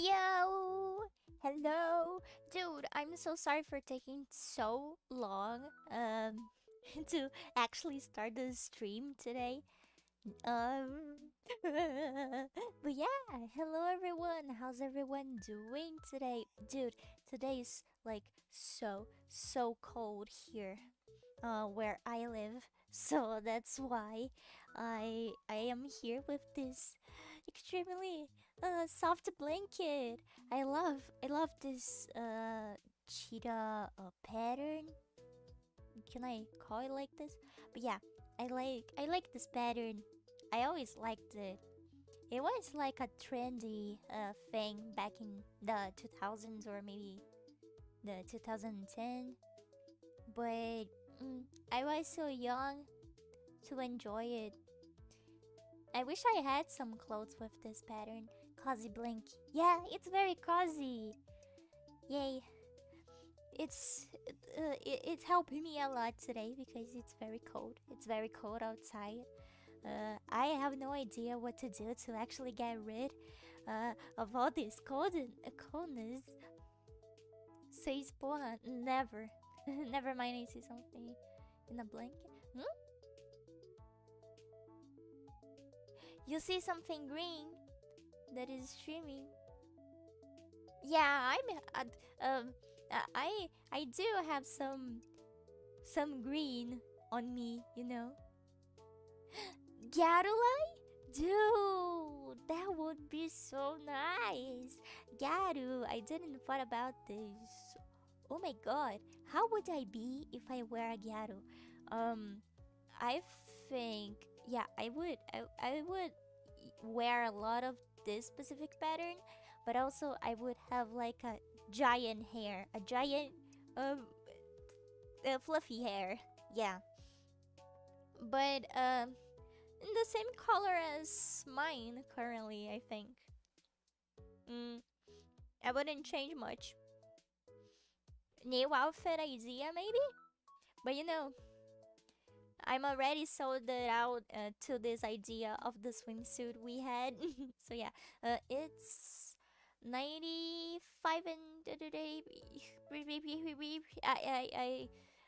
Yo! Hello! Dude, I'm so sorry for taking so long to actually start the stream today. Um but yeah, hello everyone. How's everyone doing today? Dude, today's like so cold here where I live. So that's why I am here with this extremely soft blanket. I love this cheetah pattern. Can I call it like this? But yeah, I like this pattern. I always liked it. It was like a trendy thing back in the 2000s or maybe the 2010. But I was so young to enjoy it. I wish I had some clothes with this pattern. Cozy blink. Yeah, it's very cozy. Yay. It's helping me a lot today because it's very cold. It's very cold outside. I have no idea what to do to actually get rid of all this coldness. Says porra, never. Never mind, I see something in a blanket. Hmm? You see something green that is streaming. Yeah, I do have some green on me. Garulai? Dude, that would be so nice. Garu, I didn't thought about this. Oh my god, how would I be if I wear a Gyaru? Um, I think, yeah, I would wear a lot of this specific pattern, but also I would have like a giant hair, a giant um fluffy hair. Yeah, but in the same color as mine currently, I think. Mm, I wouldn't change much. New outfit idea maybe, but I'm already sold it out to this idea of the swimsuit we had. So yeah, it's 95 and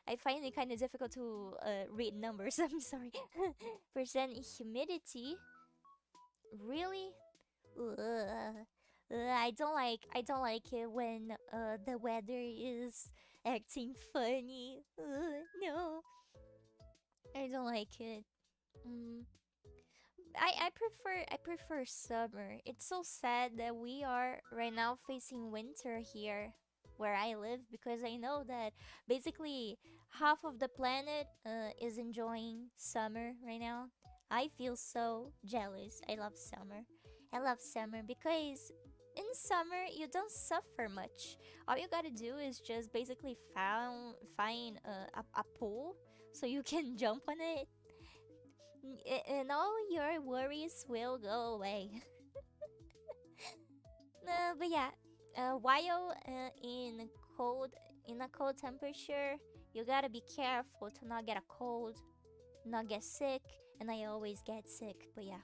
I find it kind of difficult to read numbers. I'm sorry. Percent humidity. Really? Ugh. I don't like it when the weather is acting funny. No, I don't like it. Mm. I prefer summer. It's so sad that we are right now facing winter here where I live, because I know that basically half of the planet is enjoying summer right now. I feel so jealous. I love summer. I love summer because in summer you don't suffer much. All you gotta do is just basically find a pool so you can jump on it, and all your worries will go away. But yeah, while cold in a cold temperature, you gotta be careful to not get a cold, not get sick, and I always get sick. But yeah,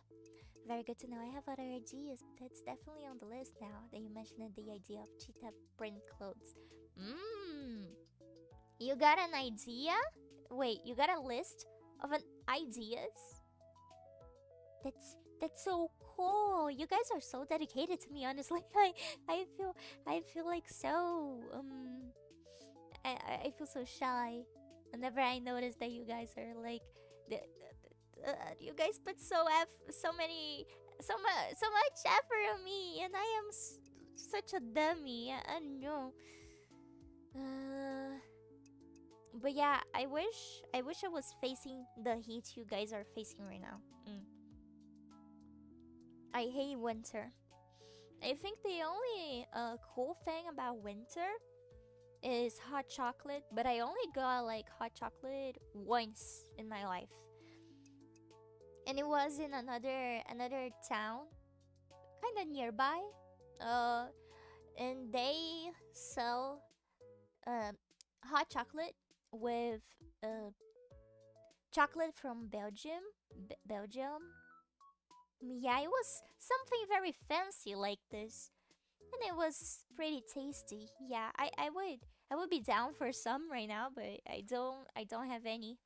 very good to know. I have other ideas, but that's definitely on the list now that you mentioned the idea of cheetah print clothes. Mmm, you got an idea? Wait, you got a list of an ideas? That's so cool. You guys are so dedicated to me, honestly. I feel like so I feel so shy whenever I notice that you guys are like you guys put so much effort on me, and I am such a dummy. I don't know. Uh, but yeah, I wish I was facing the heat you guys are facing right now. I hate winter. I think the only cool thing about winter is hot chocolate, but I only got like hot chocolate once in my life, and it was in another town, kind of nearby. Uh, and they sell hot chocolate with uh chocolate from Belgium. Yeah, it was something very fancy like this. and it was pretty tasty. Yeah, I would be down for some right now, but I don't have any.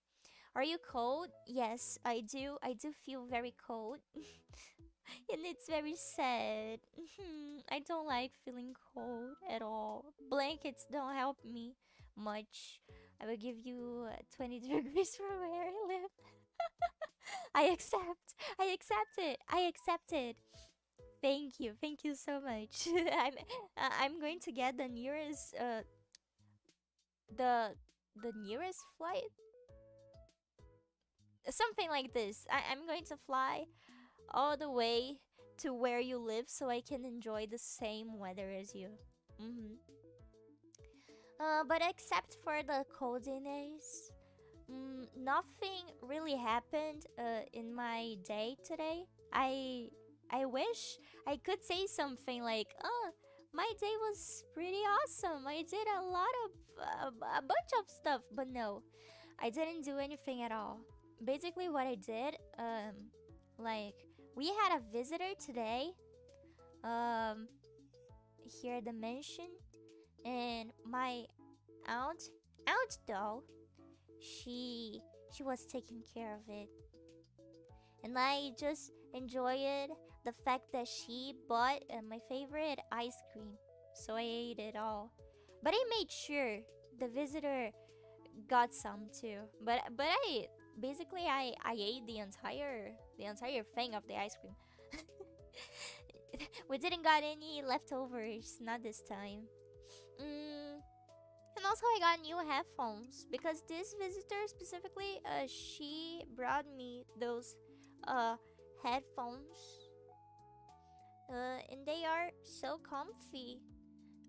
Are you cold? Yes, I do. I do feel very cold. And it's very sad. I don't like feeling cold at all. Blankets don't help me much. I will give you 20 degrees from where I live. I accept. I accept it. I accept it. Thank you. Thank you so much. I'm going to get the the nearest flight, something like this. I'm going to fly all the way to where you live so I can enjoy the same weather as you. Mm-hmm. But except for the coldness, nothing really happened in my day today. I wish I could say something like, "Oh, my day was pretty awesome. I did a lot of a bunch of stuff," but no, I didn't do anything at all. Basically, what I did, like we had a visitor today, um, here at the mansion, and my aunt, aunt doll, she was taking care of it, and I just enjoyed the fact that she bought my favorite ice cream, so I ate it all. But I made sure the visitor got some too. But I basically I ate the entire thing of the ice cream. We didn't got any leftovers, not this time. Mm, and also I got new headphones because this visitor specifically, she brought me those uh headphones. And they are so comfy.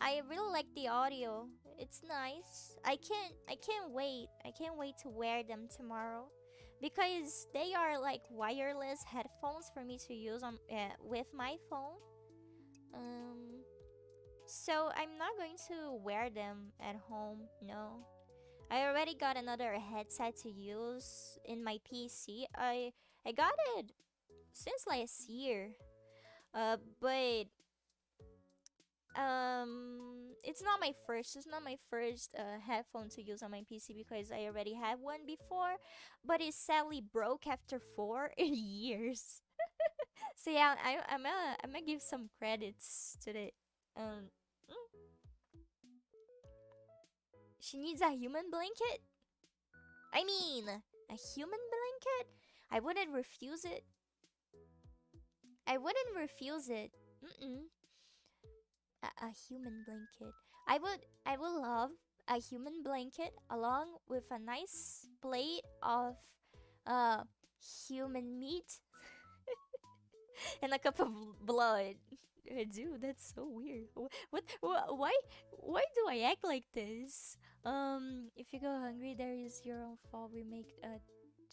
I really like the audio. It's nice. I can't wait. I can't wait to wear them tomorrow because they are like wireless headphones for me to use on with my phone. Um so I'm not going to wear them at home. No. I already got another headset to use in my PC. I got it since last year. But it's not my first headphone to use on my PC because I already had one before, but it sadly broke after 4 years. So yeah, I'm gonna give some credits to the um. mm, She needs a human blanket. I mean, a human blanket. I wouldn't refuse it. I wouldn't refuse it. Mm-mm. A human blanket. I would love a human blanket along with a nice plate of uh human meat and a cup of blood. Dude, that's so weird. Why do I act like this? If you go hungry, there is your own fault. We make a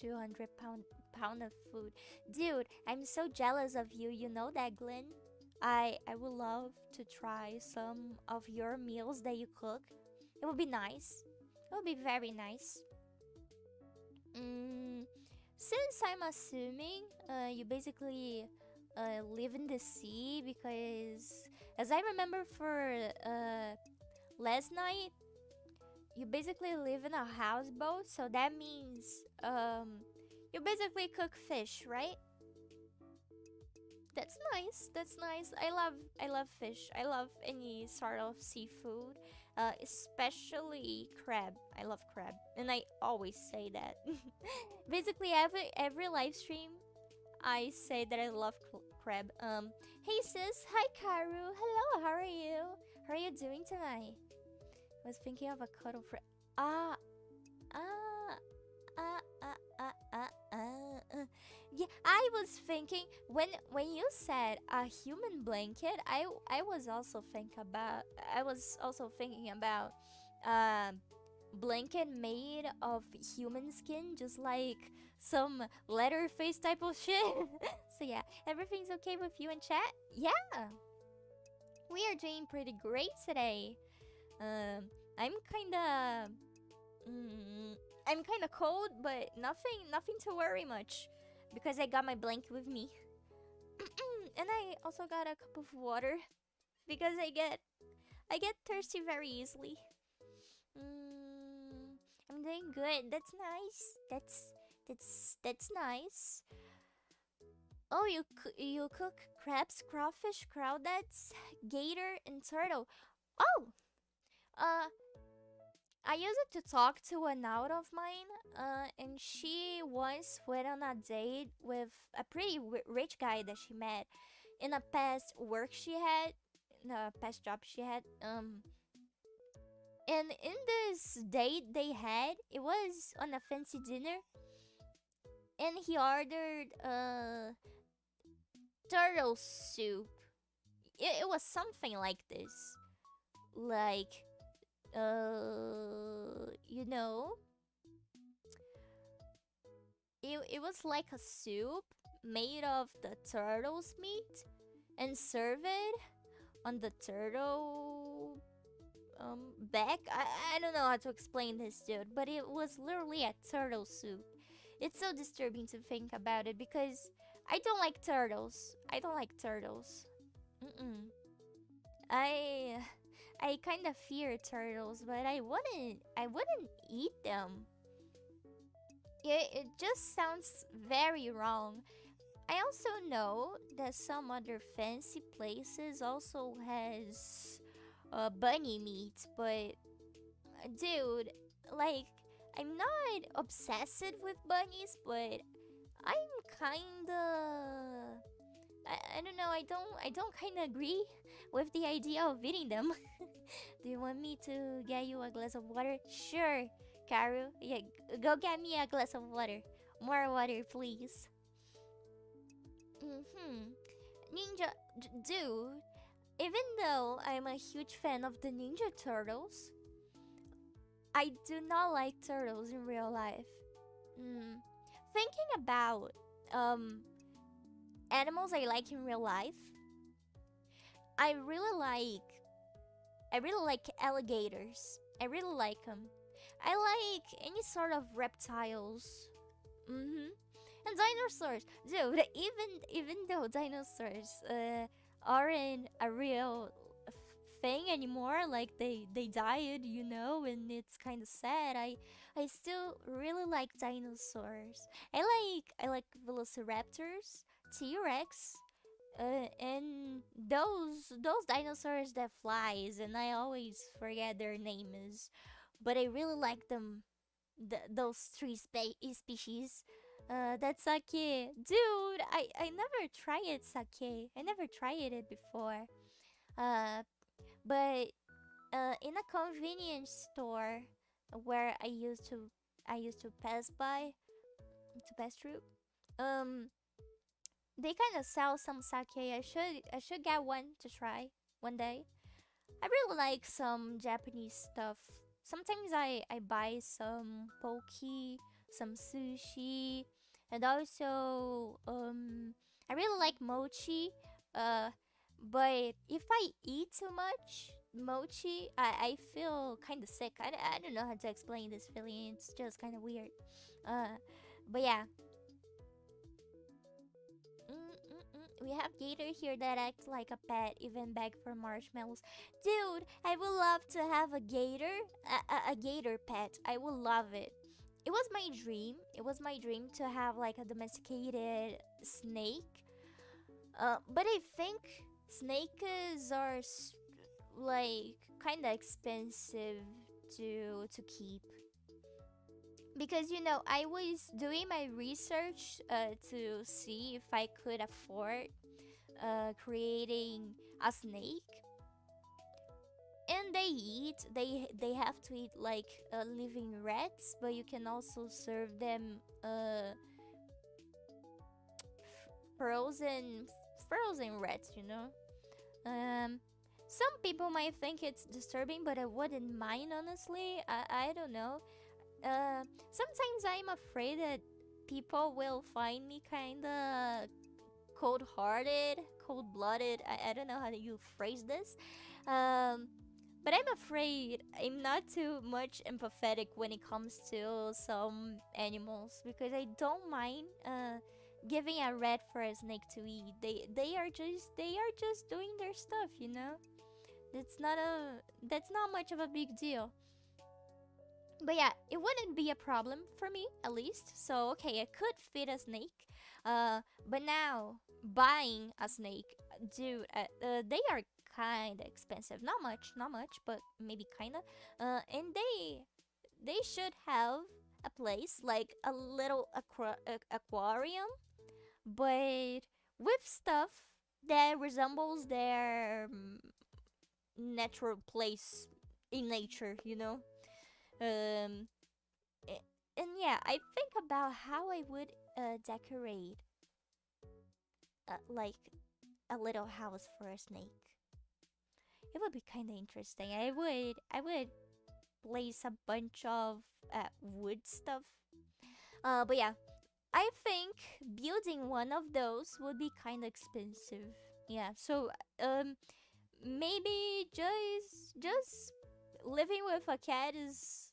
200 pound of food. Dude, I'm so jealous of you. You know that, Glenn? I would love to try some of your meals that you cook. It would be nice. It would be very nice. Mm, since I'm assuming you basically live in the sea because as I remember for last night, you basically live in a houseboat, so that means you basically cook fish, right? That's nice. That's nice. I love fish. I love any sort of seafood, especially crab. I love crab, and I always say that. Basically, every live stream, I say that I love crab. Hey sis, hi Karu. Hello, how are you? How are you doing tonight? I was thinking of a cuddle for ah ah ah ah ah ah ah. Yeah, I was thinking when you said a human blanket, I was also thinking about um blanket made of human skin, just like some Leatherface type of shit. So yeah, everything's okay with you in chat? Yeah, we are doing pretty great today. Um, I'm kinda, mm, I'm kinda cold, but nothing to worry much, because I got my blanket with me, and I also got a cup of water. because I get thirsty very easily. Mm, I'm doing good. That's nice. That's nice. Oh, you cook crabs, crawfish, crawdads, gator, and turtle. Oh, uh, I used to talk to an out of mine, and she once went on a date with a pretty rich guy that she met in a past work she had, in a past job she had. And in this date they had, it was on a fancy dinner, and he ordered turtle soup. It was something like this, like you know, it was like a soup made of the turtle's meat and served on the turtle back. I don't know how to explain this, dude, but it was literally a turtle soup. It's so disturbing to think about it because I don't like turtles. I don't like turtles. Mm-mm. I I kind of fear turtles, but I wouldn't eat them. It just sounds very wrong. I also know that some other fancy places also has bunny meat, but dude, like I'm not obsessed with bunnies, but I'm kinda I don't know, I don't kinda agree with the idea of eating them. Do you want me to get you a glass of water? Sure, Karu. Yeah, go get me a glass of water. More water, please. Mm-hmm. Ninja, dude, even though I'm a huge fan of the Ninja Turtles, I do not like turtles in real life. Mm. Thinking about um animals I like in real life, I really like I really like alligators. I really like them. I like any sort of reptiles. Mm-hmm. And dinosaurs, dude. Even though dinosaurs aren't a real thing anymore, like they died, and it's kind of sad. I still really like dinosaurs. I like velociraptors, T-Rex, and those dinosaurs that flies, and I always forget their names, but I really like them. Those three species. That's sake, dude. I never tried sake. I never tried it before. Uh, but in a convenience store where I used to pass through. Um, they kind of sell some sake. I should get one to try one day. I really like some Japanese stuff. Sometimes I buy some poke, some sushi, and also I really like mochi. Uh, but if I eat too much mochi, I feel kind of sick. I don't know how to explain this feeling. It's just kind of weird. Uh, but yeah, we have Gator here that acts like a pet, even beg for marshmallows. Dude, I would love to have a gator, a gator pet. I would love it. It was my dream. It was my dream to have like a domesticated snake. But I think snakes are like kind of expensive to keep because I was doing my research to see if I could afford creating a snake, and they have to eat like living rats, but you can also serve them frozen frozen rats. Some people might think it's disturbing, but I wouldn't mind, honestly. I don't know. Sometimes I'm afraid that people will find me kind of cold-hearted, cold-blooded. I don't know how you phrase this. Um, but I'm afraid I'm not too much empathetic when it comes to some animals because I don't mind giving a rat for a snake to eat. They are just doing their stuff. That's not much of a big deal. But yeah, it wouldn't be a problem for me, at least. So okay, I could feed a snake. But now buying a snake, dude, they are kind of expensive. Not much, but maybe kind of. And they should have a place like a little aquarium, but with stuff that resembles their natural place in nature. Um, and yeah, I think about how I would decorate like a little house for a snake. It would be kind of interesting. I would place a bunch of wood stuff. But yeah, I think building one of those would be kind of expensive. Yeah, so maybe just living with a cat is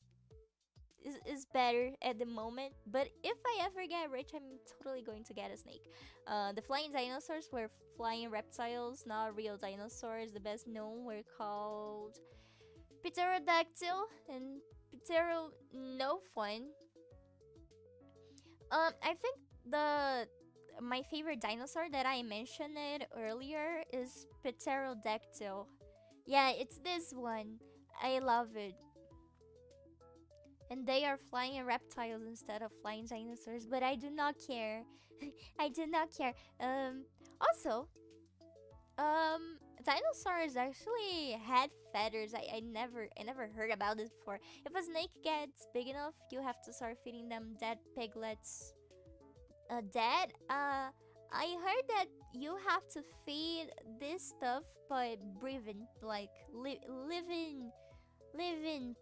better at the moment. But if I ever get rich, I'm totally going to get a snake. The flying dinosaurs were flying reptiles, not real dinosaurs. The best known were called pterodactyl and pteronophon. I think the my favorite dinosaur that I mentioned it earlier is pterodactyl. Yeah, it's this one. I love it. And they are flying reptiles instead of flying dinosaurs, but I do not care. I do not care. Also, dinosaurs actually had feathers. I never heard about this before. If a snake gets big enough, you have to start feeding them dead piglets. Dead? I heard that you have to feed this stuff by breathing, like living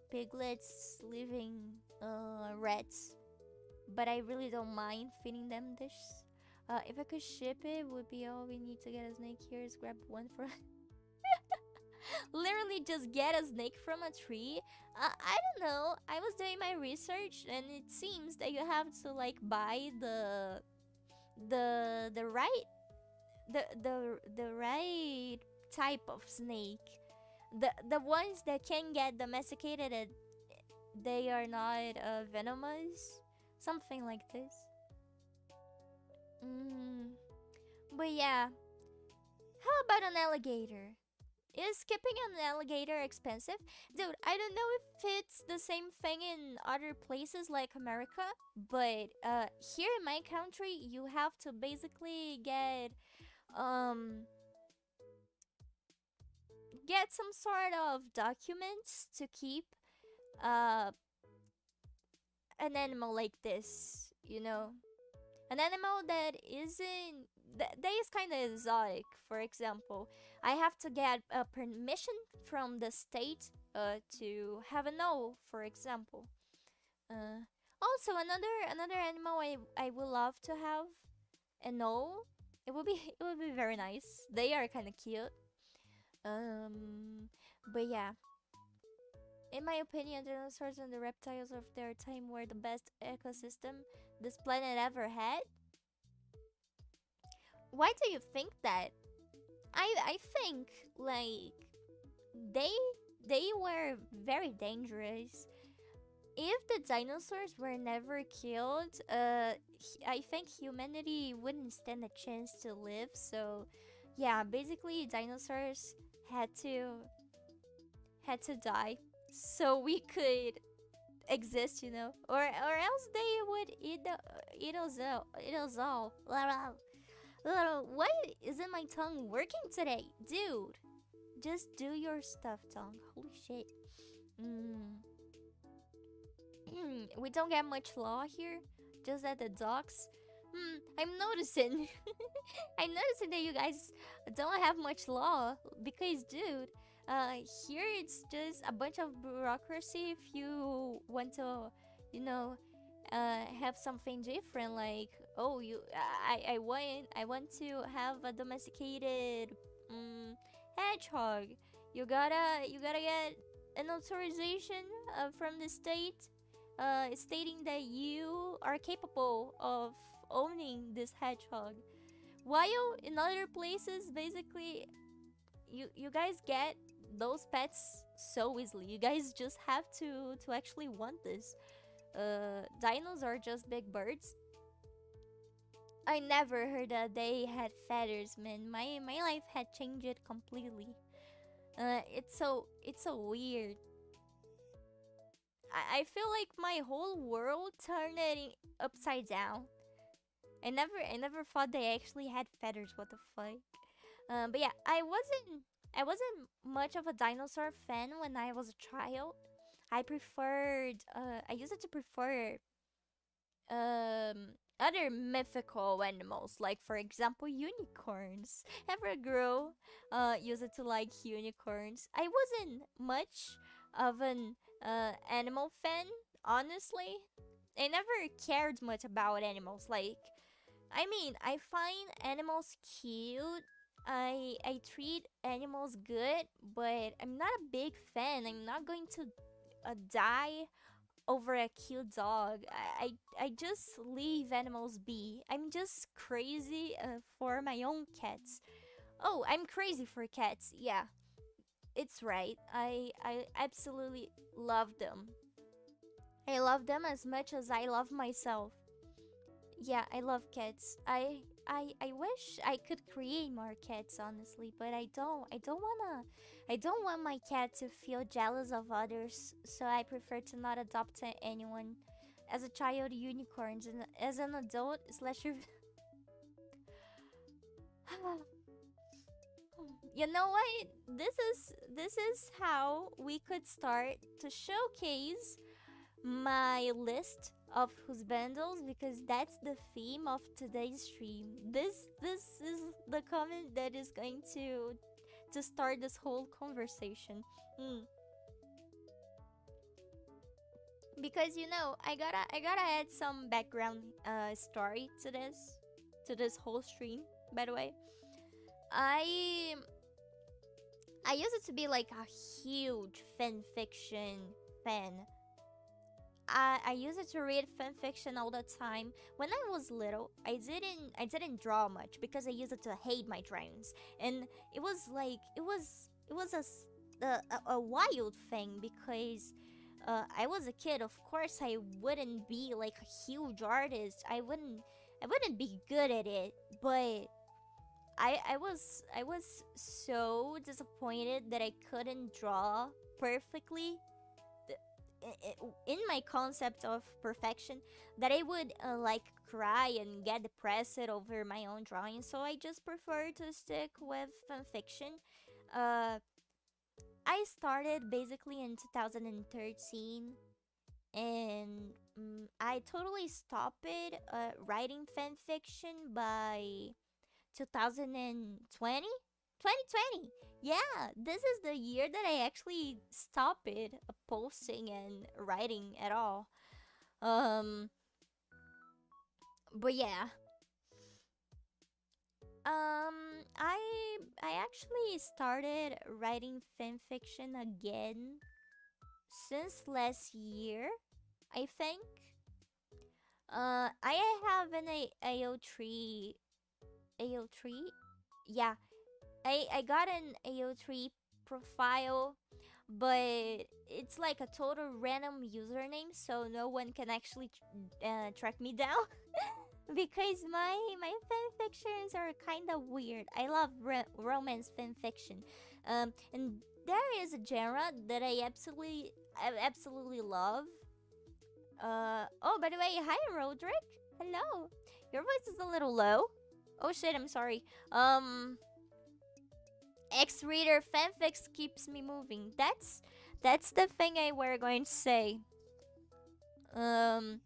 piglets, living rats. But I really don't mind feeding them this. If I could ship it, would be all we need to get a snake here is grab one for literally just get a snake from a tree. I don't know. I was doing my research and it seems that you have to like buy the right the right type of snake. The ones that can get domesticated and they are not venomous, something like this. Mm, but yeah, how about an alligator? Is skipping an alligator expensive? Dude, I don't know if it's the same thing in other places like America, but here in my country, you have to basically um get some sort of documents to keep uh an animal like this, an animal that isn't that is kind of exotic. For example, I have to get a permission from the state to have an owl, for example. Also, another animal I would love to have an owl. It would be very nice. They are kind of cute. Um, but yeah, in my opinion, dinosaurs and the reptiles of their time were the best ecosystem this planet ever had. Why do you think that? I think like they they were very dangerous. If the dinosaurs were never killed, I think humanity wouldn't stand a chance to live. So, yeah, basically dinosaurs had to had to die so we could exist, or else they would eat us all. Why isn't my tongue working today, dude? Just do your stuff, tongue. Holy shit. Mm. We don't get much law here, just at the docks. I'm noticing. I'm noticing that you guys don't have much law because, dude, here it's just a bunch of bureaucracy. If you want to, have something different, like I want to have a domesticated hedgehog. You gotta get an authorization from the state stating that you are capable of owning this hedgehog. While in other places, basically, you guys get those pets so easily. You guys just have to actually want this. Dinos are just big birds. I never heard that they had feathers, man. My life had changed it completely. It's so weird. I feel like my whole world turned upside down. I never thought they actually had feathers. What the fuck? But yeah, I wasn't much of a dinosaur fan when I was a child. I used to prefer other mythical animals, like for example unicorns. Every girl used to like unicorns. I wasn't much of an animal fan, honestly. I never cared much about animals. Like, I mean, I find animals cute. I treat animals good, but I'm not a big fan. I'm not going to die over a cute dog. I just leave animals be. I'm just crazy for my own cats. Oh, I'm crazy for cats. Yeah, it's right. I absolutely love them. I love them as much as I love myself. Yeah, I love cats. I wish I could create more cats, honestly, but I don't. I don't want my cat to feel jealous of others, so I prefer to not adopt anyone. As a child, unicorns, and as an adult, slasher. You know what? This is how we could start to showcase my list of husbandos, because that's the theme of today's stream. This is the comment that is going to start this whole conversation. Mm. Because I gotta add some background story to this whole stream. By the way, I I used it to be like a huge fan fiction fan. I used it to read fan fiction all the time. When I was little, I didn't draw much because I used it to hate my drawings, and it was like it was a wild thing because I was a kid. Of course, I wouldn't be like a huge artist. I wouldn't be good at it, but I was so disappointed that I couldn't draw perfectly in my concept of perfection, that I would like cry and get depressed over my own drawing. So I just prefer to stick with fanfiction. Uh, I started basically in 2013, and I totally stopped writing fanfiction by 2020. 2020. Yeah, this is the year that I actually stopped posting and writing at all. Um, but yeah, I I actually started writing fan fiction again since last year, I think. I have an AO3. AO3. Yeah, I got an AO3 profile, but it's like a total random username, so no one can actually track me down. Because my fan fictions are kind of weird. I love romance fan fiction, and there is a genre that I absolutely love. Oh, by the way, hi Roderick. Hello. Your voice is a little low. Oh shit, I'm sorry. X-Reader fanfics keeps me moving. That's the thing I were going to say. Um,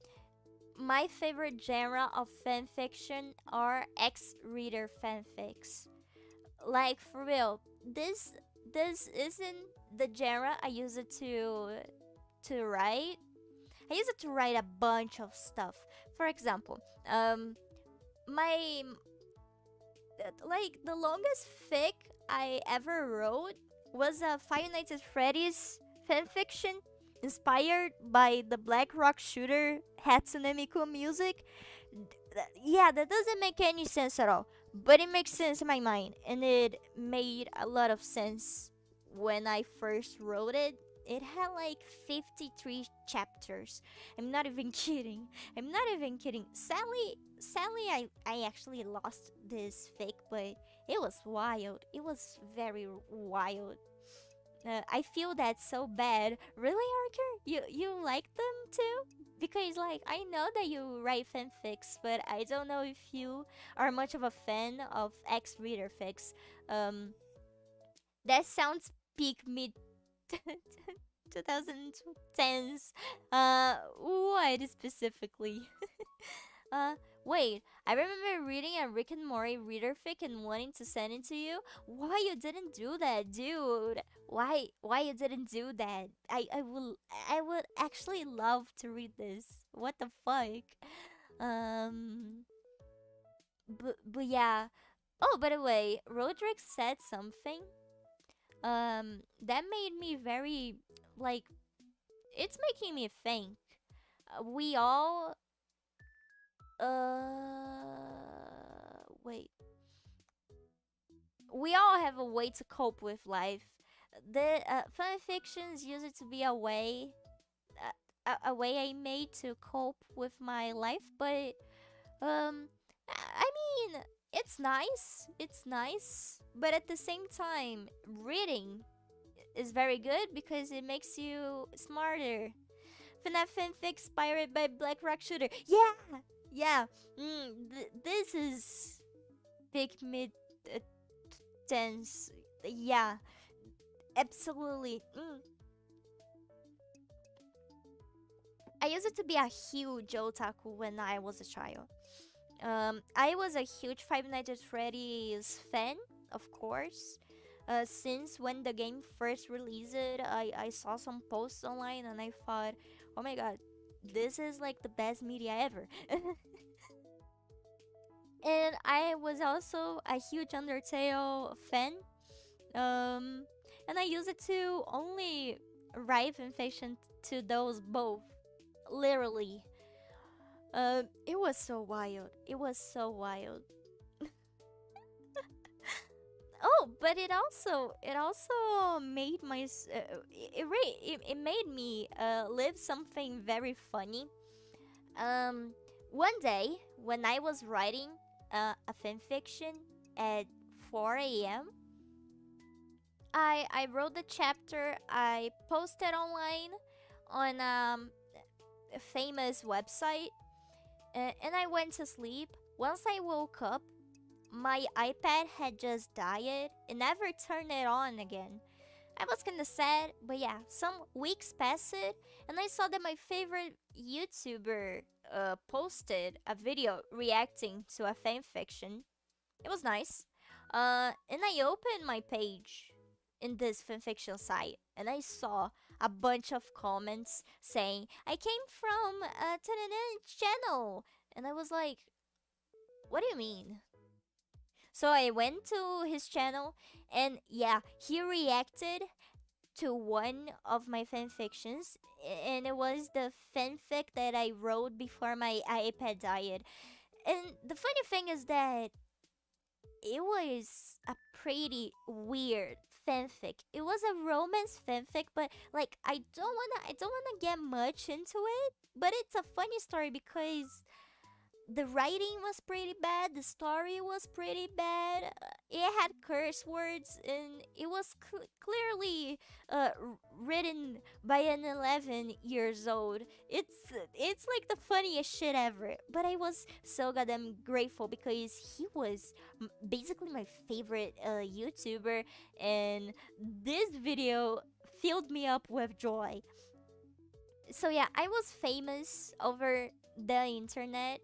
my favorite genre of fanfiction are X-Reader fanfics. Like for real, this isn't the genre I use it to write. I use it to write a bunch of stuff. For example, my like the longest fic I ever wrote was a Five Nights at Freddy's fanfiction inspired by the Black Rock shooter Hatsune Miku music. Yeah, that doesn't make any sense at all, but it makes sense in my mind, and it made a lot of sense when I first wrote it, it had like 53 chapters. I'm not even kidding. I'm not even kidding. Sadly, I actually lost this fic, but it was wild. It was very wild. I feel that so bad. Really, Archer? You like them too? Because like I know that you write fanfics, but I don't know if you are much of a fan of ex-reader fics. Um, that sounds peak mid 2010s. What specifically? Uh, Wait. I remember reading a Rick and Morty reader fic and wanting to send it to you. Why you didn't do that, dude? Why you didn't do that? I would actually love to read this. What the fuck? Um, but yeah. Oh, by the way, Roderick said something. That made me very like. It's making me think. We all wait. We all have a way to cope with life. The fan fictions used to be a way I made to cope with my life, but I mean, it's nice. It's nice, but at the same time, reading is very good because it makes you smarter. FNAF fanfic inspired by Black Rock Shooter. Yeah, yeah. This is big mid uh, tense. Yeah, absolutely. I used to be a huge otaku when I was a child. I was a huge Five Nights at Freddy's fan, of course. Since when the game first released, I saw some posts online and I thought, oh my god, this is like the best media ever. And I was also a huge Undertale fan. And I used it to only write fanfiction to those both. Literally. It was so wild. It was so wild. Oh, but it also made it made me live something very funny. One day when I was writing a fanfiction at 4 a.m., I wrote the chapter. I posted online on a famous website, and I went to sleep. Once I woke up, my iPad had just died and never turned it on again. I was kinda sad, but yeah, some weeks passed and I saw that my favorite YouTuber posted a video reacting to a fanfiction. It was nice. And I opened my page in this fanfiction site and I saw a bunch of comments saying, I came from Tanan's channel. And I was like, what do you mean? So I went to his channel and yeah, he reacted to one of my fanfictions and it was the fanfic that I wrote before my iPad died. And the funny thing is that it was a pretty weird fanfic. It was a romance fanfic, but like I don't wanna get much into it, but it's a funny story because the writing was pretty bad, the story was pretty bad. It had curse words, and it was clearly written by an 11 years old. It's like the funniest shit ever. But I was so goddamn grateful because he was basically my favorite YouTuber, and this video filled me up with joy. So yeah, I was famous over the internet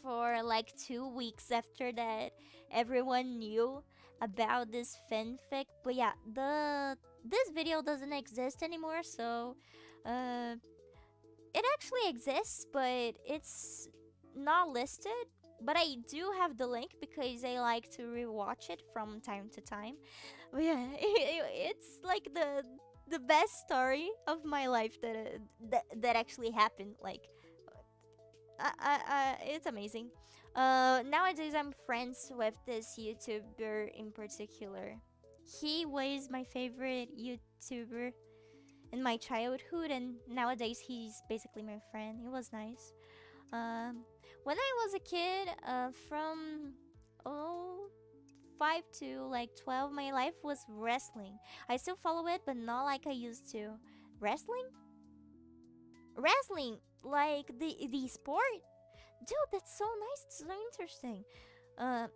for like 2 weeks after that. Everyone knew about this fanfic, but yeah, the this video doesn't exist anymore, so uh it actually exists, but it's not listed. But I do have the link because I like to rewatch it from time to time. But yeah, it's like the best story of my life that actually happened. Like, it's amazing. Nowadays I'm friends with this YouTuber in particular. He was my favorite YouTuber in my childhood, and nowadays he's basically my friend. He was nice. Um, when I was a kid, from oh 5 to like 12, my life was wrestling. I still follow it, but not like I used to. Wrestling? Wrestling, like the sport. Dude, that's so nice. It's so interesting. Uh,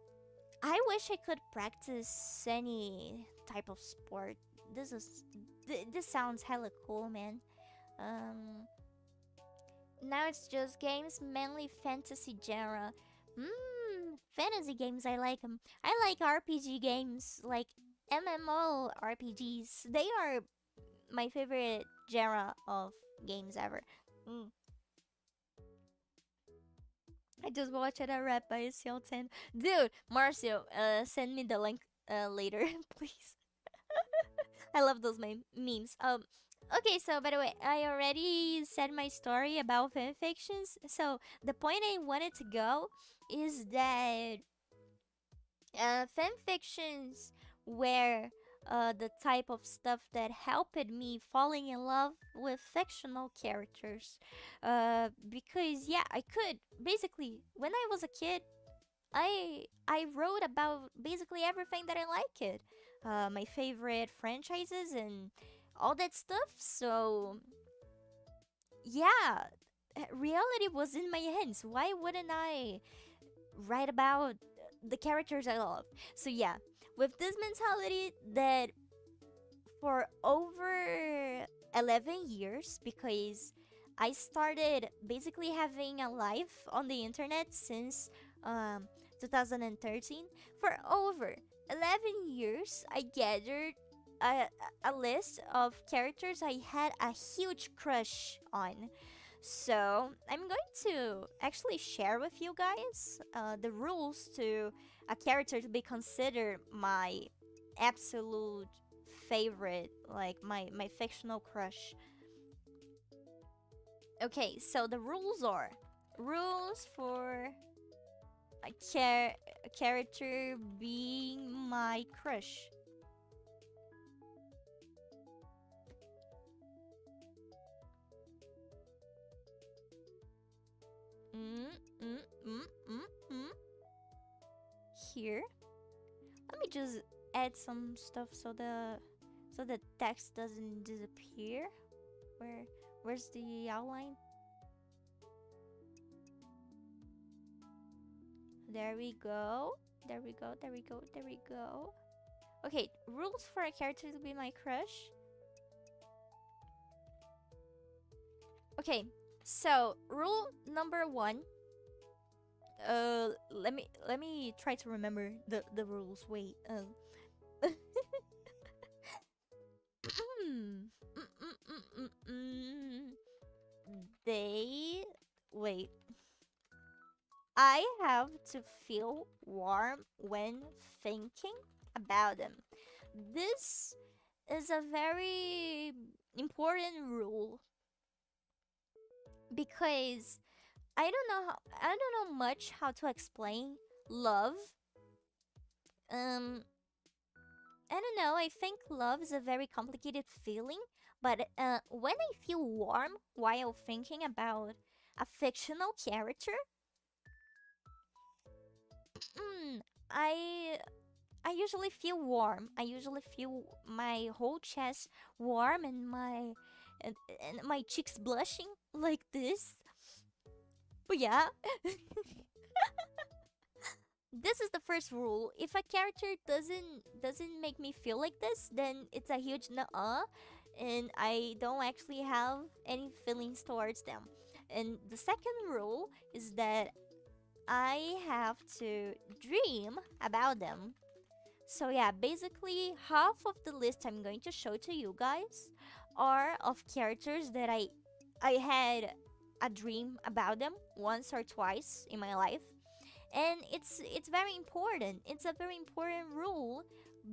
I wish I could practice any type of sport. This is this sounds hella cool, man. Um, Now it's just games, mainly fantasy genre. Fantasy games, I like them. I like RPG games, like MMO RPGs. They are my favorite genre of games ever. Mm. I just watched a rap by CL10. Dude, Marcio, send me the link later, please. I love those memes. Okay, so by the way, I already said my story about fan fictions. So the point I wanted to go is that fan fictions were the type of stuff that helped me falling in love with fictional characters. Because yeah, I could basically when I was a kid, I wrote about basically everything that I like it. My favorite franchises and all that stuff. So yeah, reality was in my hands. Why wouldn't I write about the characters I love? So yeah, with this mentality that for over 11 years, because I started basically having a life on the internet since um, 2013. For over 11 years, I gathered a, a list of characters I had a huge crush on. So I'm going to actually share with you guys the rules to a character to be considered my absolute favorite, like my fictional crush. Okay, so the rules are rules for a character being my crush. Mm, mm, mm, mm, mm. Here, let me just add some stuff so the text doesn't disappear. Where's the outline? There we go. There we go. There we go. There we go. Okay, rules for a character to be my crush. Okay, so rule number one. Let me try to remember the rules. Wait. They wait. I have to feel warm when thinking about them. This is a very important rule because I don't know much how to explain love. Um I don't know, I think love is a very complicated feeling, but when I feel warm while thinking about a fictional character, mm, I I usually feel warm. I usually feel my whole chest warm and and my cheeks blushing like this. But yeah, this is the first rule. If a character doesn't make me feel like this, then it's a huge nuh-uh, and I don't actually have any feelings towards them. And the second rule is that I have to dream about them. So yeah, basically half of the list I'm going to show to you guys are of characters that I had a dream about them once or twice in my life. And it's very important. It's a very important rule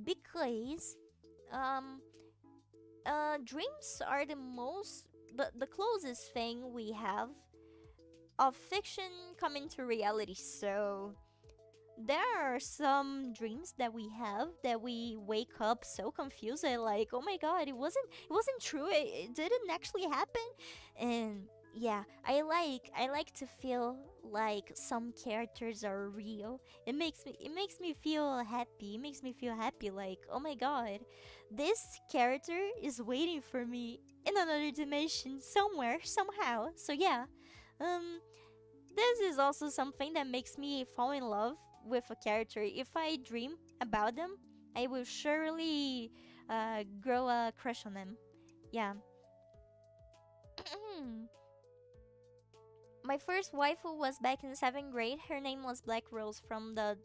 because um dreams are the closest thing we have of fiction coming to reality. So there are some dreams that we have that we wake up so confused and like, oh my god, it wasn't true. It didn't actually happen. And yeah, I like to feel like some characters are real. It makes me feel happy. It makes me feel happy like, oh my god, this character is waiting for me in another dimension somewhere somehow. So yeah. Um this is also something that makes me fall in love with a character. If I dream about them, I will surely grow a crush on them. Yeah. My first waifu was back in 7th grade. Her name was Black Rose from the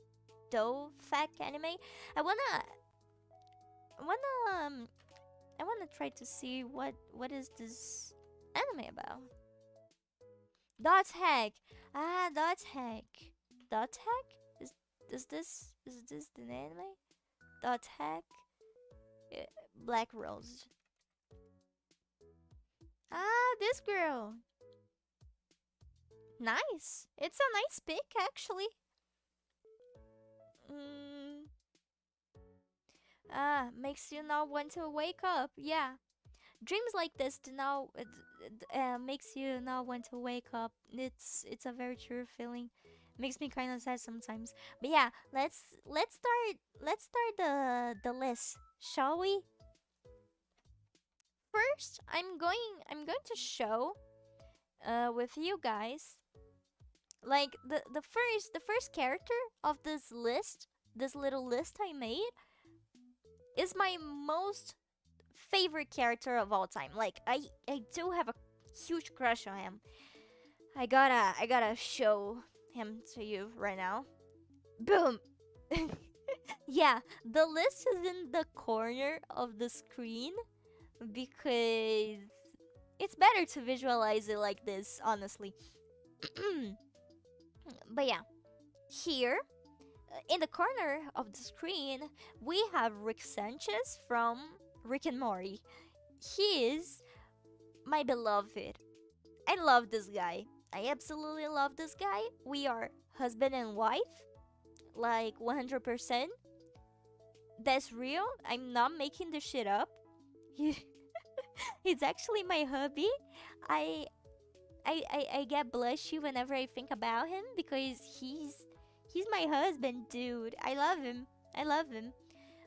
Do Fac anime. I wanna, I wanna, I wanna try to see what is this anime about. Dot hack. Ah, dot hack. Dot hack? Is this the anime? Dot hack. Uh, Black Rose. Ah, this girl. Nice. It's a nice pick, actually. Mm, makes you not want to wake up. Yeah. Dreams like this do not makes you not want to wake up. It's a very true feeling. Makes me kind of sad sometimes. But yeah, let's start the list, shall we? First, I'm going to show with you guys like the first character of this list, this little list I made is my most favorite character of all time. Like I do have a huge crush on him. I gotta show him to you right now. Boom. Yeah, the list is in the corner of the screen because it's better to visualize it like this, honestly. But yeah, here in the corner of the screen, we have Rick Sanchez from Rick and Morty. He is my beloved. I love this guy. I absolutely love this guy. We are husband and wife, like 100%. That's real. I'm not making this shit up. He, he's actually my hubby. I, I get blushy whenever I think about him because he's my husband, dude. I love him. I love him.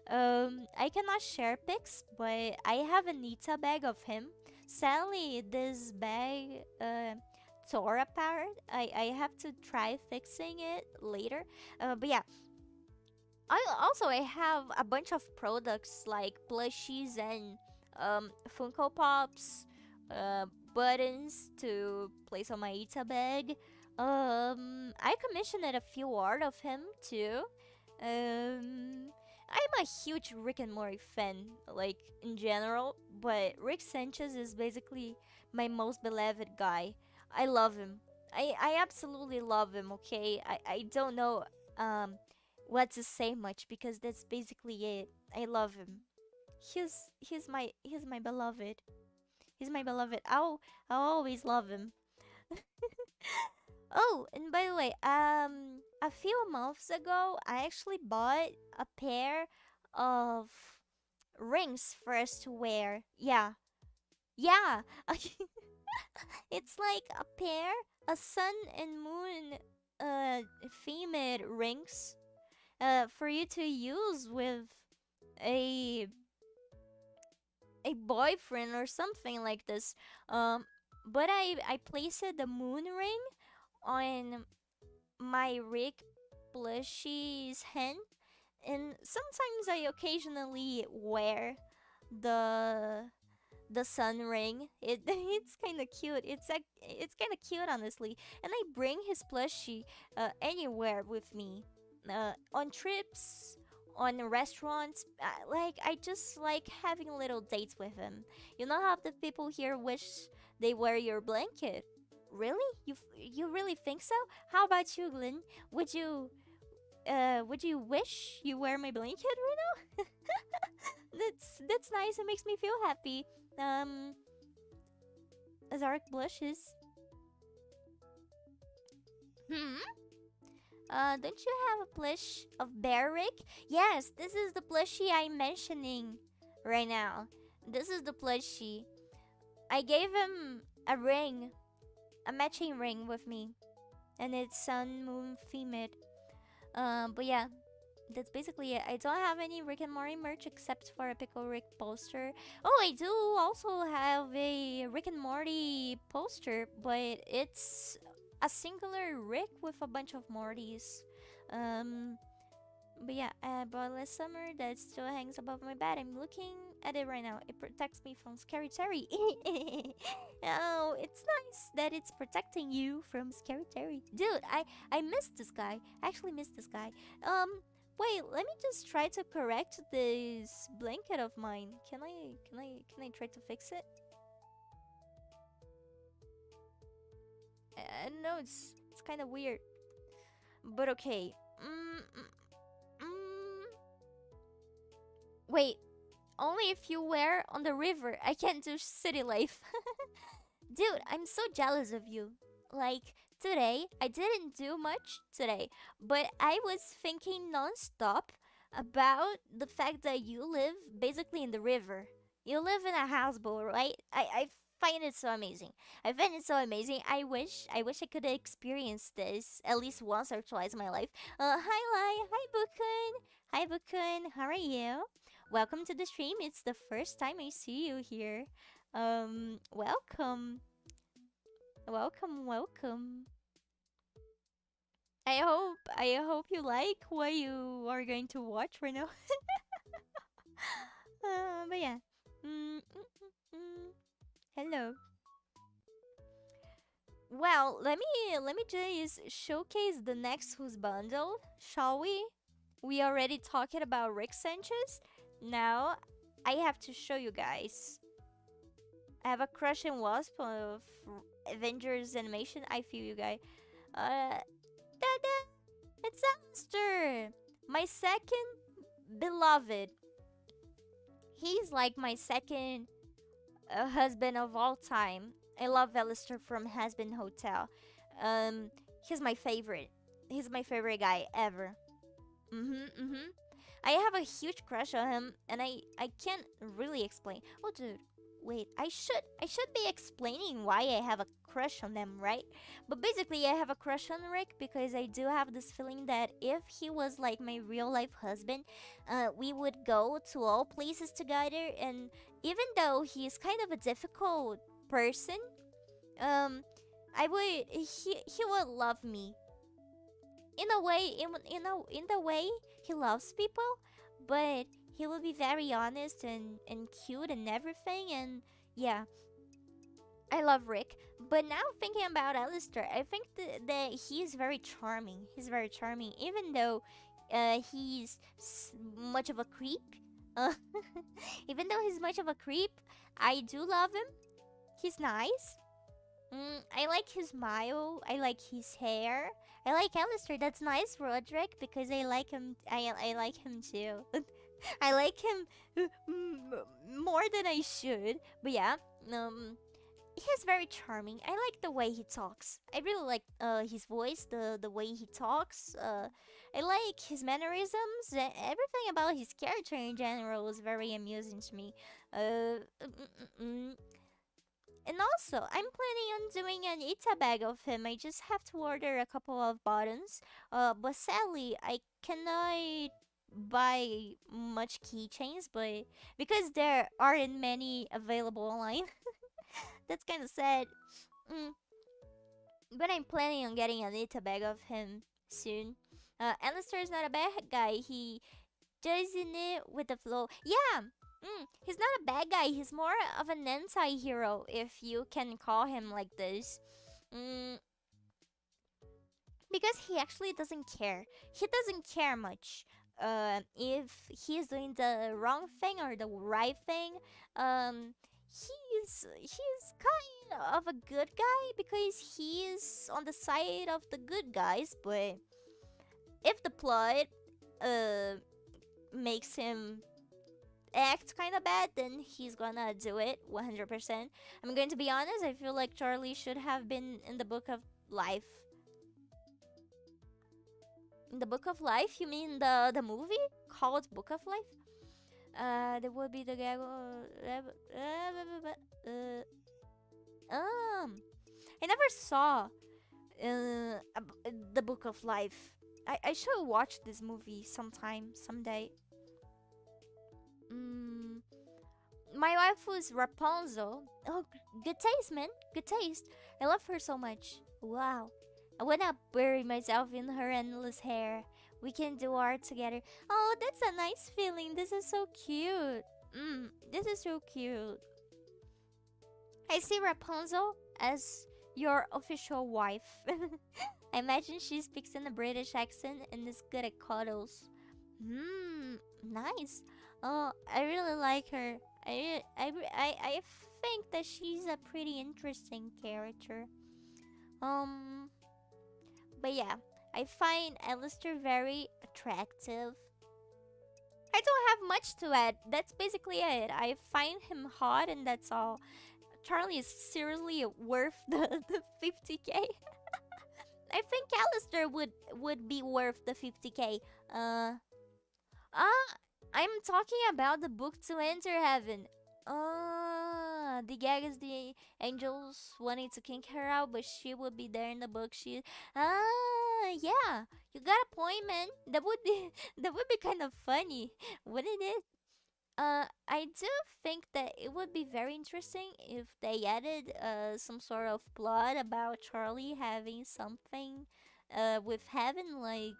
I cannot share pics, but I have a Nita bag of him. Sadly, this bag tore apart. I have to try fixing it later. But yeah, I have a bunch of products like plushies and Funko Pops, uh, buttons to place on my Ita bag. I commissioned a few art of him too. I'm a huge Rick and Morty fan, like in general, but Rick Sanchez is basically my most beloved guy. I love him. I absolutely love him. Okay, I don't know um what to say much because that's basically it. I love him. He's my beloved. He's my beloved. I'll always love him. Oh, and by the way, a few months ago, I actually bought a pair of rings for us to wear. Yeah, yeah. It's like a pair, a sun and moon, themed rings, for you to use with a a boyfriend or something like this. Um, but I placed the moon ring on my Rick plushie's hand, and sometimes I occasionally wear the the sun ring. It's kind of cute. It's kind of cute, honestly. And I bring his plushie anywhere with me, on trips, on restaurants. Like I just like having little dates with him. You know how the people here wish they wear your blanket. Really? You really think so? How about you, Glenn? Would you wish you wear my blanket right now? That's nice. It makes me feel happy. Um, Zark blushes. Hmm. Don't you have a plush of Bear Rick? Yes, this is the plushie I'm mentioning right now. This is the plushie. I gave him a ring, a matching ring with me, and it's Sun, Moon, Femid. But yeah, that's basically it. I don't have any Rick and Morty merch except for a Pickle Rick poster. Oh, I do also have a Rick and Morty poster, but it's a singular Rick with a bunch of Mortys. Um, but yeah, but last summer that still hangs above my bed. I'm looking at it right now. It protects me from scary Terry. Oh, it's nice that it's protecting you from scary Terry. Dude, I missed this guy. I actually missed this guy. Wait, let me just try to correct this blanket of mine. Can I try to fix it? No, it's kind of weird. But okay. Mm. Wait, only if you were on the river. I can't do city life. Dude, I'm so jealous of you. Like, today, I didn't do much today, but I was thinking nonstop about the fact that you live basically in the river. You live in a houseboat, right? I find it so amazing. I find it so amazing. I wish I could experience this at least once or twice in my life. Hi Lai, hi Bukun. Hi Bukun, how are you? Welcome to the stream. It's the first time I see you here. Welcome. Welcome, welcome. I hope you like what you are going to watch right now. But yeah. Hello. Well, let me just showcase the next husbando, shall we? We already talking about Rick Sanchez. Now I have to show you guys. I have a crush in Wasp of Avengers animation. I feel you guys. Da-da! It's Alistair! My second beloved. He's like my second husband of all time. I love Alistair from Husband Hotel. Um, he's my favorite. He's my favorite guy ever. Mm-hmm. I have a huge crush on him, and I can't really explain. Oh, dude, wait. I should be explaining why I have a crush on them, right? But basically, I have a crush on Rick because I do have this feeling that if he was like my real life husband, we would go to all places together. And even though he's kind of a difficult person, um, he would love me in a way, in the way he loves people, but he will be very honest and cute and everything. And yeah, I love Rick. But now thinking about Alistair, I think that he's very charming. He's very charming, even though he's much of a creep. Uh, even though he's much of a creep, I do love him. He's nice. I like his smile. I like his hair. I like Alistair. That's nice, Roderick, because I like him. I like him too. I like him more than I should. But yeah, he's very charming. I like the way he talks. I really like his voice, the way he talks. I like his mannerisms. Everything about his character in general was very amusing to me. And also, I'm planning on doing an Ita bag of him. I just have to order a couple of buttons. But sadly, I cannot buy much keychains, but because there aren't many available online, that's kind of sad. Mm, but I'm planning on getting an Ita bag of him soon. Alistair is not a bad guy. He does it with the flow. Yeah, he's not a bad guy. He's more of an anti-hero, if you can call him like this. Mm, because he actually doesn't care. He doesn't care much. If he's doing the wrong thing or the right thing, he's kind of a good guy because he's on the side of the good guys. But if the plot makes him act kind of bad, then he's gonna do it 100%. I'm going to be honest, I feel like Charlie should have been in the book of life. The Book of Life? You mean the movie called Book of Life? There would be the guy. I never saw the Book of Life. I should watch this movie sometime, someday. Mm, my wife was Rapunzel. Oh, good taste, man. Good taste. I love her so much. Wow. I wanna bury myself in her endless hair. We can do art together. Oh, that's a nice feeling. This is so cute. This is so cute. I see Rapunzel as your official wife. I imagine she speaks in a British accent and is good at cuddles. Nice. Oh, I really like her. I think that she's a pretty interesting character. Um, but yeah, I find Alistair very attractive. I don't have much to add. That's basically it. I find him hot, and that's all. Charlie is seriously worth the 50k. I think Alistair would be worth the 50k. Uh, I'm talking about the book to enter heaven. The gag is the angels wanting to kick her out, but she would be there in the book. Yeah, you got a point, man. That would be that would be kind of funny, wouldn't it? I do think that it would be very interesting if they added some sort of plot about Charlie having something with heaven, like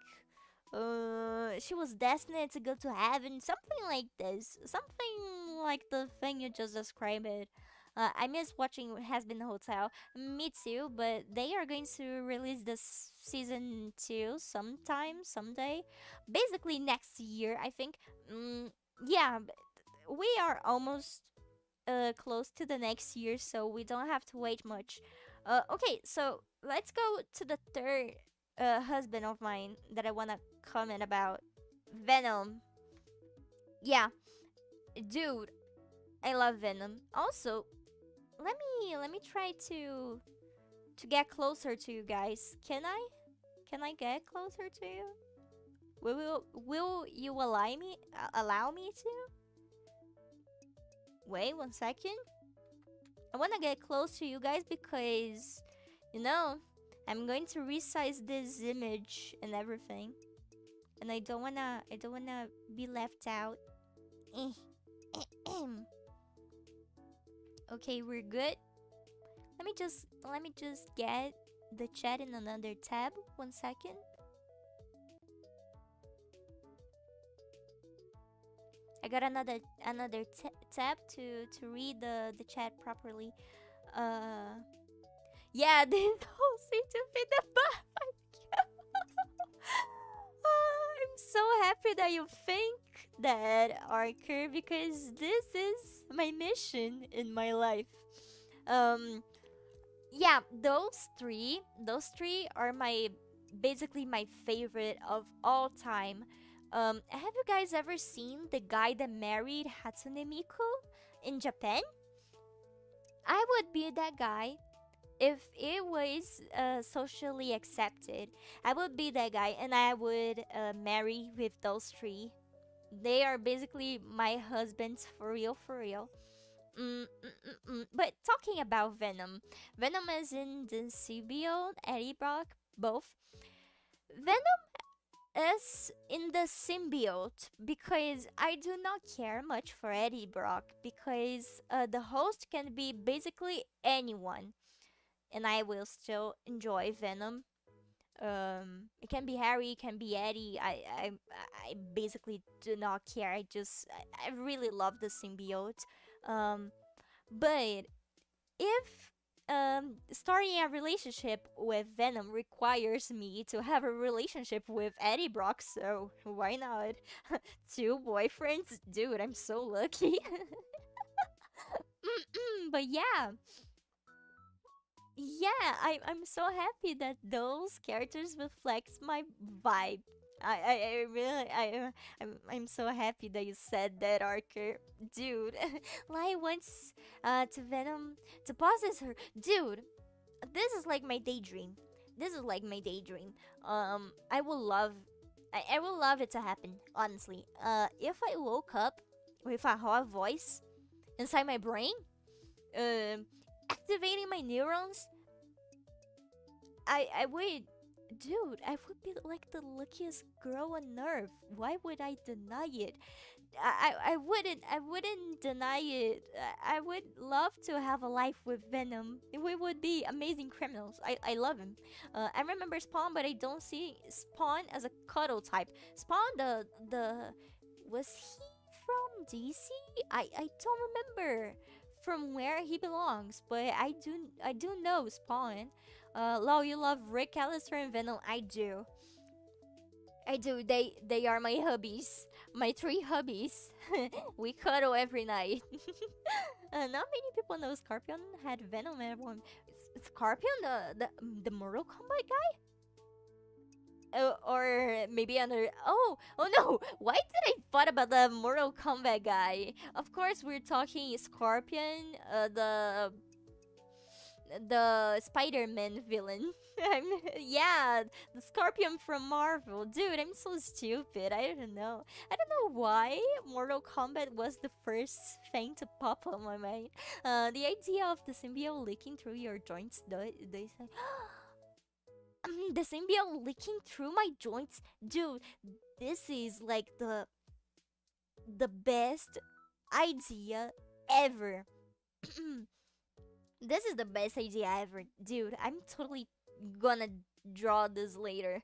she was destined to go to heaven, something like this, something like the thing you just described it. I miss watching Has Been Hotel. Me too, but they are going to release this season 2 sometime, someday. Basically next year, I think. Yeah, we are almost close to the next year, so we don't have to wait much. Okay, so let's go to the third husband of mine that I wanna comment about. Venom. Yeah, dude, I love Venom. Also, let me try to get closer to you guys. Can I? Can I get closer to you? Will you allow me to? Wait 1 second. I wanna get close to you guys because, you know, I'm going to resize this image and everything, and I don't wanna be left out. Eh, okay, we're good. Let me just get the chat in another tab. 1 second. I got another tab to read the chat properly. Uh, yeah, this whole seem to fit the buff. I'm so happy that you think that, Archer, because this is my mission in my life. Um, yeah, those three are my basically my favorite of all time. Have you guys ever seen the guy that married Hatsune Miku in Japan? I would be that guy if it was socially accepted. I would be that guy, and I would marry with those three. They are basically my husbands for real, for real. But talking about Venom, Venom is in the symbiote, Eddie Brock, both. Venom is in the symbiote because I do not care much for Eddie Brock because the host can be basically anyone, and I will still enjoy Venom. It can be Harry, it can be Eddie. I basically do not care. I really love the symbiote. Um, but if starting a relationship with Venom requires me to have a relationship with Eddie Brock, so why not? Two boyfriends? Dude, I'm so lucky. But yeah, I'm so happy that those characters reflect my vibe. I really I'm so happy that you said that, Archer. Dude, Lai wants to Venom to possess her. Dude, this is like my daydream. This is like my daydream. I would love I would love it to happen, honestly. If I woke up with a hot voice inside my brain, um, activating my neurons, I would, dude, I would be like the luckiest girl on earth. Why would I deny it? I wouldn't deny it. I would love to have a life with Venom. We would be amazing criminals. I love him. I remember Spawn, but I don't see Spawn as a cuddle type. Spawn, the was he from DC? I don't remember from where he belongs, but I do know Spawn. Lo, you love Rick Allister and Venom. I do. I do. They are my hubbies. My three hubbies. We cuddle every night. Not many people know Scorpion had Venom at one. Scorpion, the Mortal Kombat guy, or maybe another. Oh no! Why did I thought about the Mortal Kombat guy? Of course, we're talking Scorpion, the Spider-Man villain. Yeah, the Scorpion from Marvel. Dude, I'm so stupid. I don't know. I don't know why Mortal Kombat was the first thing to pop on my mind. The idea of the symbiote leaking through your joints. They say, the symbiote leaking through my joints, dude. This is like the best idea ever. This is the best idea ever, dude. I'm totally gonna draw this later.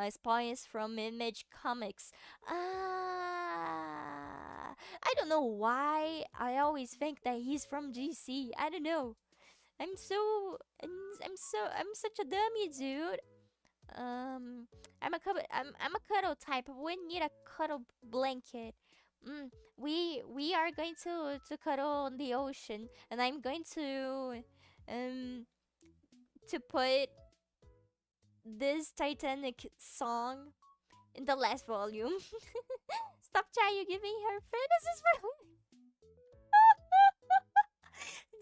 Spawn is from Image Comics. I don't know why I always think that he's from DC. I don't know. I'm such a dummy, dude. I'm a cuddle type. We need a cuddle blanket. Mm, we are going to cuddle on the ocean, and I'm going um to put this Titanic song in the last volume. Stop, Chai, you giving her fantasies for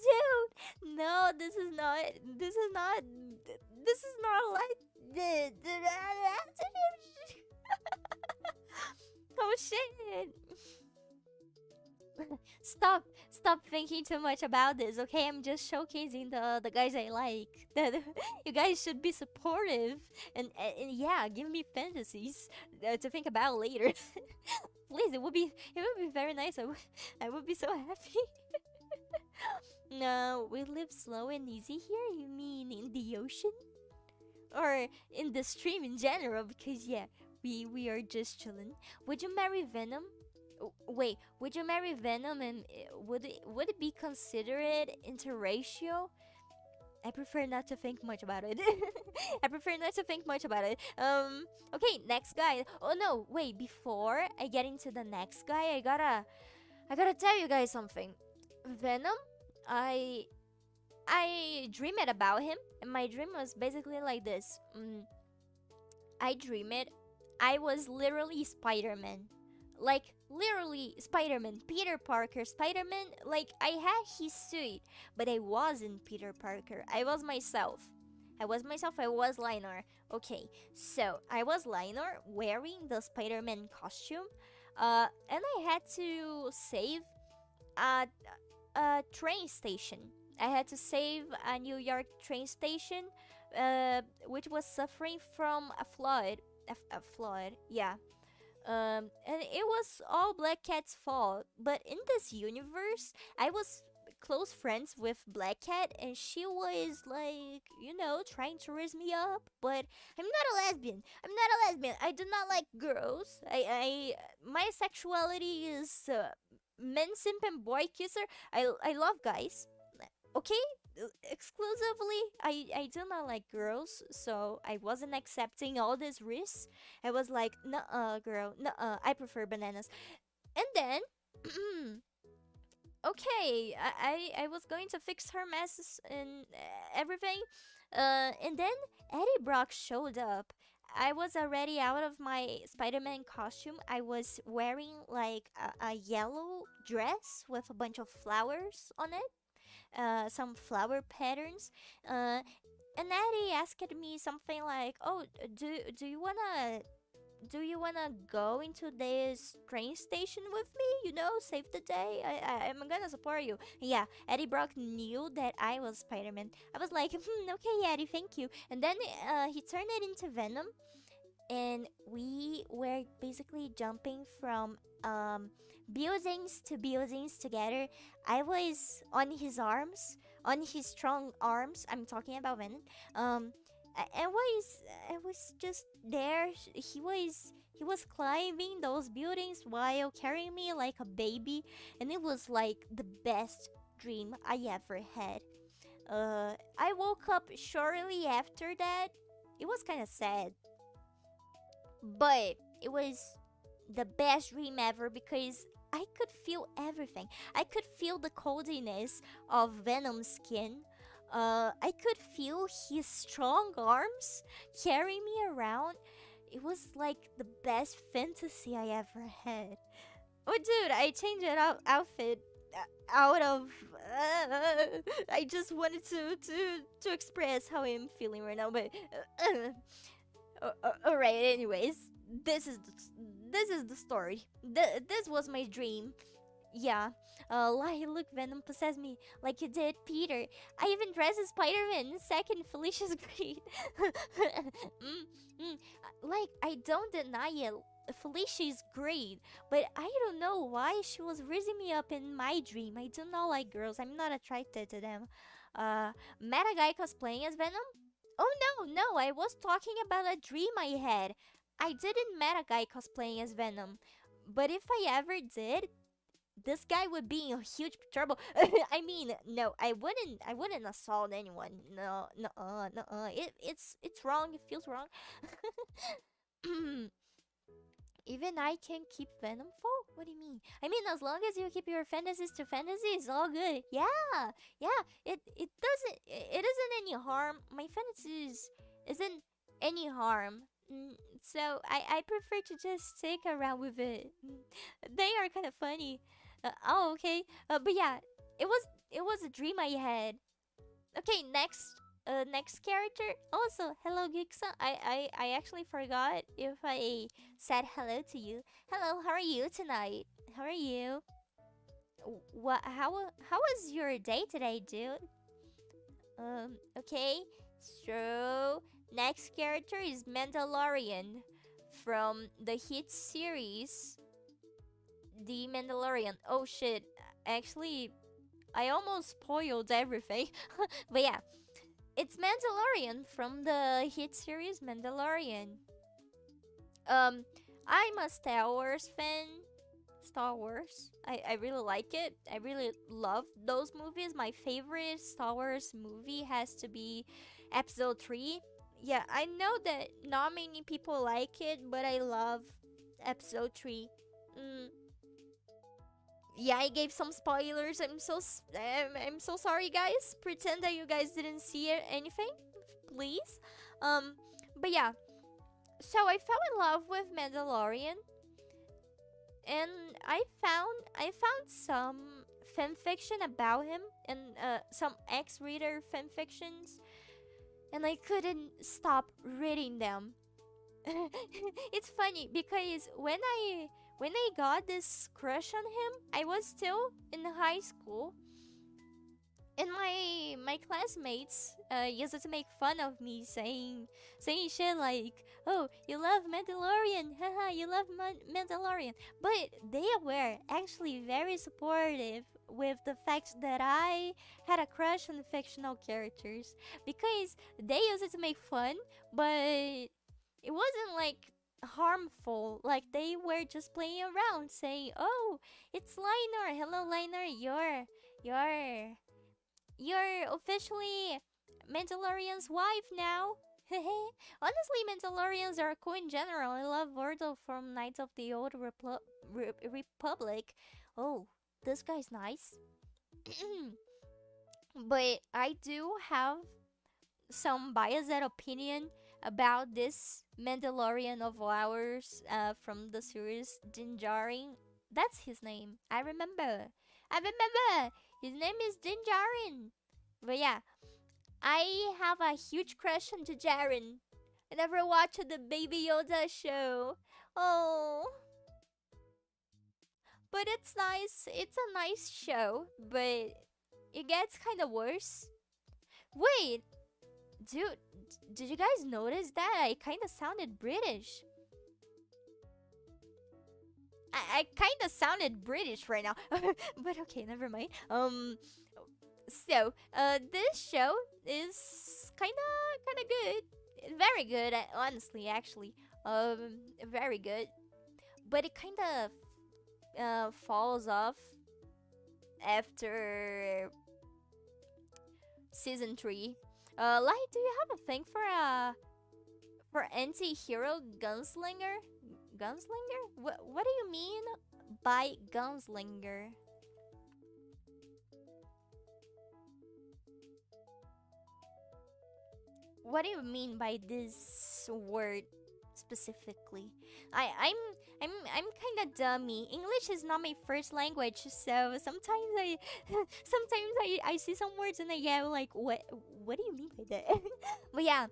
dude. No, this is not like this. Oh shit. Stop thinking too much about this, okay? I'm just showcasing the guys I like. You guys should be supportive and yeah, give me fantasies to think about later. Please, it would be very nice. I would be so happy. No, we live slow and easy here. You mean in the ocean or in the stream in general? Because yeah, we are just chilling. Would you marry Venom? Wait, would you marry Venom and would it be considered interracial? I prefer not to think much about it. I prefer not to think much about it. Okay, next guy. Oh no, wait, before I get into the next guy, I gotta tell you guys something. Venom, I I dreamed about him, and my dream was basically like this. I dreamed I was literally Spider-Man. Like, literally Spider-Man. Peter Parker. Spider-Man, like, I had his suit, but I wasn't Peter Parker. I was myself. I was myself, I was LIENOHR. Okay, so I was LIENOHR wearing the Spider-Man costume, and I had to save a, a train station. I had to save a New York train station, which was suffering from a flood. A flood, yeah. And it was all Black Cat's fault. But in this universe, I was close friends with Black Cat, and she was like, trying to raise me up. But I'm not a lesbian. I'm not a lesbian. I do not like girls. My sexuality is men simp and boy kisser. I love guys. Okay, exclusively I do not like girls, so I wasn't accepting all this risks. I was like, nah, girl, nah, I prefer bananas. And then okay, I was going to fix her messes and everything, and then Eddie Brock showed up. I was already out of my Spider-Man costume. I was wearing like a yellow dress with a bunch of flowers on it, some flower patterns. And Eddie asked me something like, "Oh, do you wanna do you wanna go into this train station with me? You know, save the day. I'm gonna support you. Yeah, Eddie Brock knew that I was Spider-Man. I was like, okay, Eddie, thank you. And then he turned it into Venom, and we were basically jumping from buildings to buildings together. I was on his arms, on his strong arms. I'm talking about Venom. Um, I was just there. He was climbing those buildings while carrying me like a baby, and it was like the best dream I ever had. I woke up shortly after that. It was kind of sad, but it was the best dream ever because I could feel everything. I could feel the coldness of Venom's skin. I could feel his strong arms carry me around. It was like the best fantasy I ever had. Oh, dude, I changed that outfit out of. I just wanted to express how I'm feeling right now, but. Alright, anyways, this is this is the story. This was my dream. Yeah, lie, look, Venom possessed me like you did, Peter. I even dressed as Spider-Man. Second, Felicia's great. Like, I don't deny it. Felicia is great, but I don't know why she was raising me up in my dream. I do not like girls. I'm not attracted to them. Met a guy cosplaying as Venom. Oh no, no, I was talking about a dream I had. I didn't met a guy cosplaying as Venom. But if I ever did, this guy would be in huge trouble. I mean, no, I wouldn't assault anyone. No, no, no. It's wrong. It feels wrong. Even I can keep Venom full? What do you mean? I mean, as long as you keep your fantasies to fantasies, all good. Yeah, yeah. It doesn't. It isn't any harm. My fantasies isn't any harm. So I prefer to just stick around with it. They are kind of funny. Oh, okay. But yeah, it was a dream I had. Okay, next character. Also, hello Giksa. I actually forgot if I said hello to you. Hello, how are you tonight? How are you? What? How was your day today, dude? Okay. So next character is Mandalorian from the hit series The Mandalorian. Oh shit! Actually, I almost spoiled everything. But yeah, it's Mandalorian from the hit series Mandalorian. Um, I'm a Star Wars fan. Star Wars. I really like it. I really love those movies. My favorite Star Wars movie has to be Episode 3. Yeah, I know that not many people like it, but I love Episode 3. Mm, yeah, I gave some spoilers. I'm so sorry, guys. Pretend that you guys didn't see anything, please. Um, but yeah, so I fell in love with Mandalorian, and I found some fan fiction about him and some ex-reader fan fictions, and I couldn't stop reading them. It's funny because when I got this crush on him, I was still in high school, and my classmates used to make fun of me, saying shit like, "Oh, you love Mandalorian, haha, you love Mandalorian." But they were actually very supportive with the fact that I had a crush on the fictional characters, because they used to make fun, but it wasn't like harmful. Like, they were just playing around, saying, "Oh, it's Liner. Hello, Liner. You're officially Mandalorian's wife now." Honestly, Mandalorians are cool in general. I love Wordle from Knights of the Old Republic. Oh, this guy's nice. But I do have some biased opinion about this Mandalorian of ours from the series Din Djarin. That's his name. I remember. I remember. His name is Din Djarin. But yeah, I have a huge crush on Djarin. I never watched the Baby Yoda show. Oh, but it's nice. It's a nice show, but it gets kind of worse. Wait, dude, did you guys notice that I kind of sounded British? I kind of sounded British right now, but okay, never mind. This show is kind of good, very good, honestly, actually, very good. But it kind of falls off after season 3. Like, do you have a thing for anti-hero gunslinger? Gunslinger? What do you mean by gunslinger? What do you mean by this word specifically? I I'm I'm kind of dummy. English is not my first language, so sometimes I see some words and I get like, what do you mean by that? But yeah,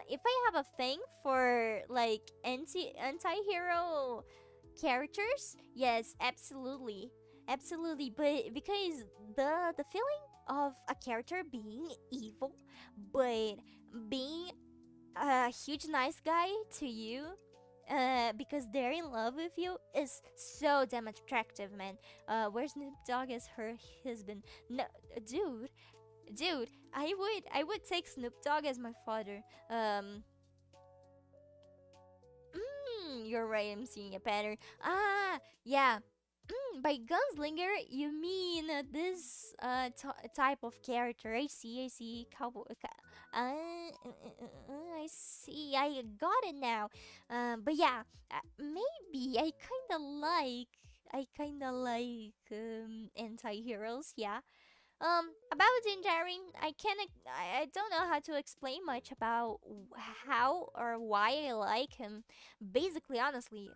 if I have a thing for like anti-hero characters, yes, absolutely. Absolutely, but because the feeling of a character being evil but being a huge nice guy to you, because they're in love with you, is so damn attractive, man. Where's Snoop Dogg as her husband? No, dude, I would take Snoop Dogg as my father. You're right. I'm seeing a pattern. Ah, yeah. By gunslinger, you mean this type of character. I see, I see. Cowboy. I see. I got it now. But yeah, maybe I kinda like anti-heroes. Yeah. About Jinjarin, I don't know how to explain much about how or why I like him. Basically, honestly,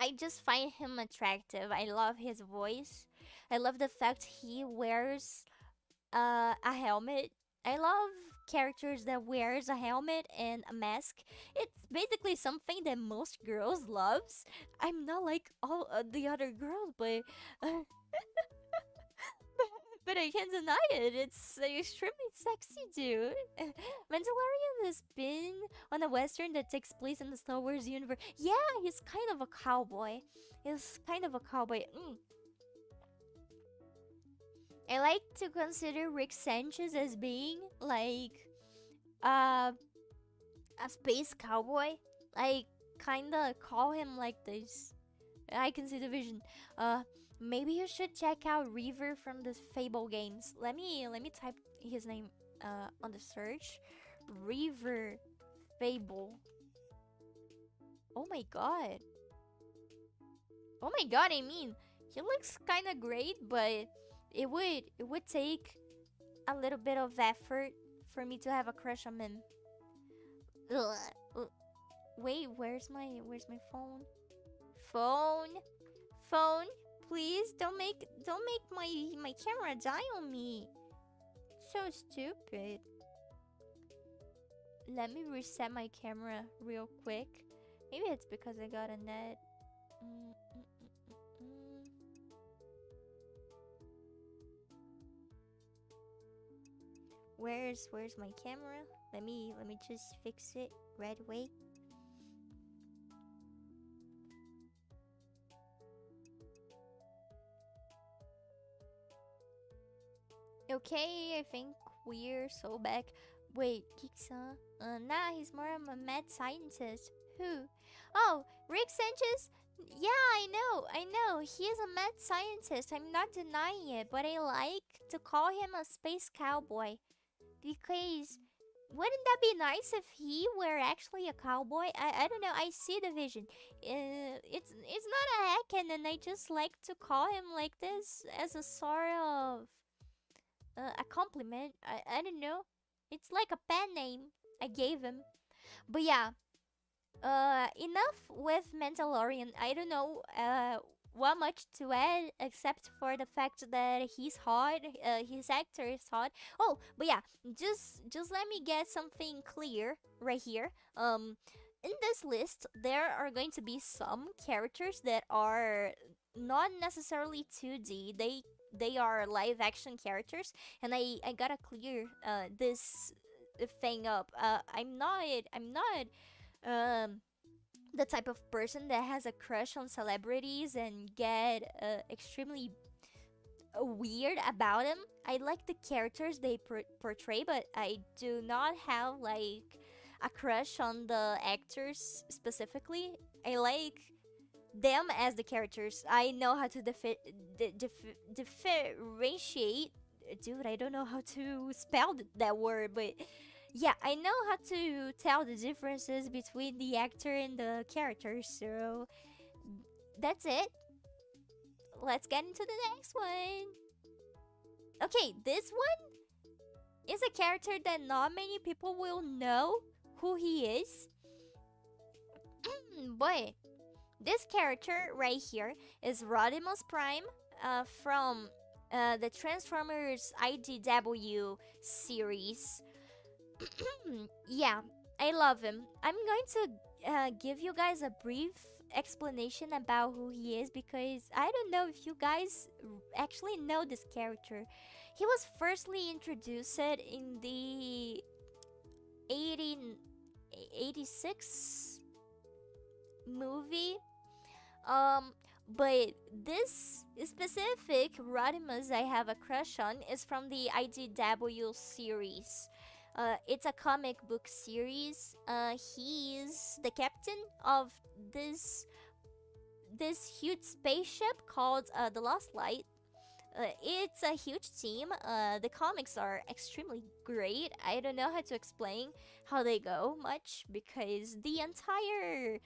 I just find him attractive. I love his voice. I love the fact he wears a helmet. I love characters that wears a helmet and a mask. It's basically something that most girls loves. I'm not like all the other girls, but but I can't deny it. It's extremely sexy, dude. Mandalorian has been on a western that takes place in the Star Wars universe. Yeah, he's kind of a cowboy. He's kind of a cowboy. I like to consider Rick Sanchez as being like uh, a space cowboy. I kinda call him like this. I can see the vision. Maybe you should check out Reaver from the Fable games. Let me type his name on the search. Reaver Fable. Oh my god. Oh my god, I mean, he looks kind of great, but it would take a little bit of effort for me to have a crush on him. Ugh. Wait, where's my phone? Phone, phone, please don't make my camera die on me. So stupid. Let me reset my camera real quick. Maybe it's because I got a net. Mm, mm, mm, mm, mm. Where's my camera? Let me just fix it right away. Okay, I think we're so back. Wait, Kiksa? Nah, he's more of a mad scientist. Who? Oh, Rick Sanchez? Yeah, I know. He is a mad scientist. I'm not denying it, but I like to call him a space cowboy. Because wouldn't that be nice if he were actually a cowboy? I don't know. I see the vision. It's not a hack, and I just like to call him like this as a sort of a compliment. I don't know. It's like a pen name I gave him. But yeah, enough with Mandalorian. I don't know. what much to add except for the fact that he's hot. His actor is hot. Oh, but yeah, just let me get something clear right here. In this list, there are going to be some characters that are not necessarily 2D. They are live action characters, and I gotta clear this thing up. I'm not um the type of person that has a crush on celebrities and get extremely weird about them. I like the characters they portray, but I do not have like a crush on the actors specifically. I like them as the characters. I know how to differentiate. Dude, I don't know how to spell that word, but yeah, I know how to tell the differences between the actor and the character. So that's it. Let's get into the next one. Okay, this one is a character that not many people will know who he is. Boy, this character right here is Rodimus Prime from the Transformers IDW series. Yeah, I love him. I'm going to give you guys a brief explanation about who he is because I don't know if you guys actually know this character. He was firstly introduced in the 1886 movie. But this specific Rodimus I have a crush on is from the IDW series. It's a comic book series. He's the captain of this huge spaceship called the Lost Light. It's a huge team. The comics are extremely great. I don't know how to explain how they go much because the entire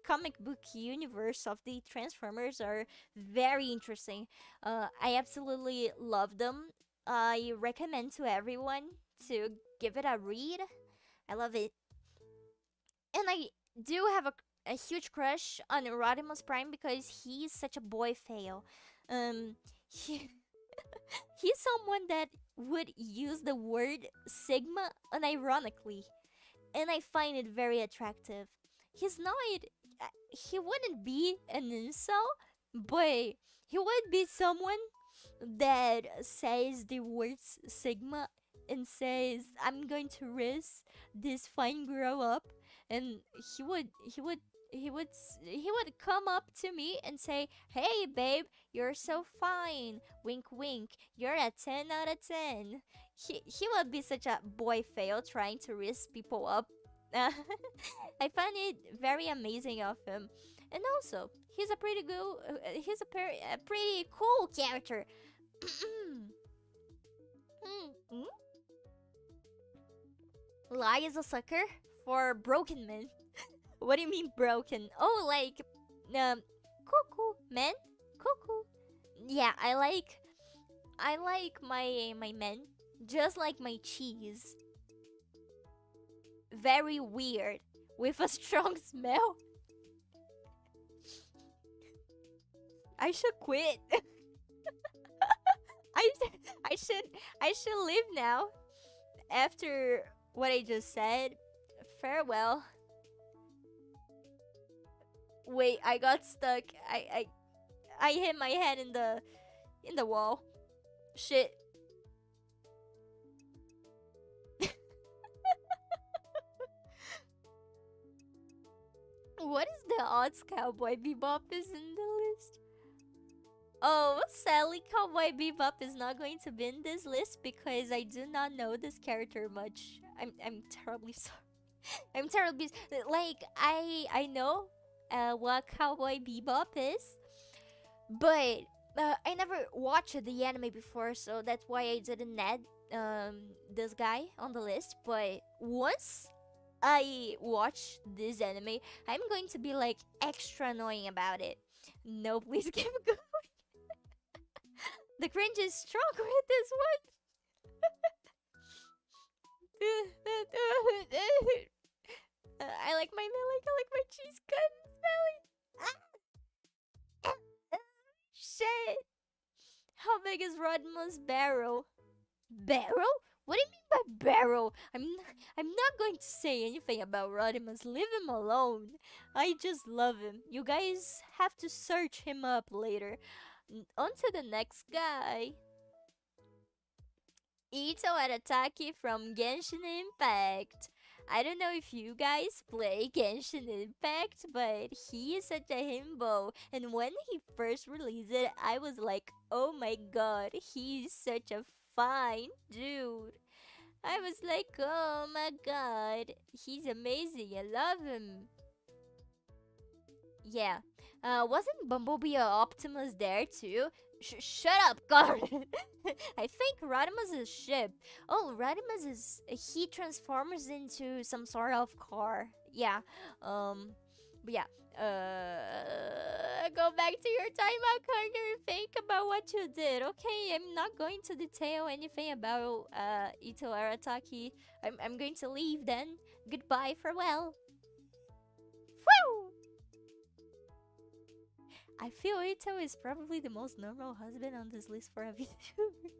comic book universe of the Transformers are very interesting. I absolutely love them. I recommend to everyone to give it a read. I love it. And I do have a huge crush on Rodimus Prime because he's such a boy fail. He, he's someone that would use the word Sigma unironically, and I find it very attractive. He's not. He wouldn't be an incel, but he would be someone that says the words Sigma and says, "I'm going to risk this fine girl up," and he would come up to me and say, "Hey, babe, you're so fine. Wink, wink. You're a 10 out of 10." He would be such a boy fail trying to risk people up. I find it very amazing of him, and also he's a pretty good, a pretty cool character. Lie is a sucker for broken men. What do you mean broken? Oh, like cuckoo men, cuckoo. Yeah, I like my men just like my cheese. Very weird with a strong smell. I should quit. I I should leave now after what I just said. Farewell. Wait, I got stuck. I hit my head in the wall. Shit. What is the odds Cowboy Bebop is in the list? Oh, sadly, Cowboy Bebop is not going to be in this list because I do not know this character much. I'm terribly sorry. I'm terribly like I know what Cowboy Bebop is, but I never watched the anime before, so that's why I didn't add this guy on the list. But once I watch this anime, I'm going to be like extra annoying about it. No, please keep going. The cringe is strong with this one. I like my milk. I like my cheese cut and smelly. shit! How big is Rodman's barrel? Barrel? What do you mean by barrel? I'm not going to say anything about Rodimus. Leave him alone. I just love him. You guys have to search him up later. On to the next guy. Ito Arataki from Genshin Impact. I don't know if you guys play Genshin Impact, but he is such a himbo. And when he first released it, I was like, oh my god, he's such a fine dude. I was like, oh my god, he's amazing. I love him. Yeah. Wasn't Bumblebee Optimus there too? Shut up, God. I think Rodimus is a ship. Oh, Rodimus is he transforms into some sort of car. Yeah. But yeah. Go back to your timeout corner and think about what you did. Okay, I'm not going to detail anything about Ito Arataki. I'm going to leave then. Goodbye, farewell. Woo! I feel Ito is probably the most normal husband on this list for a VTuber.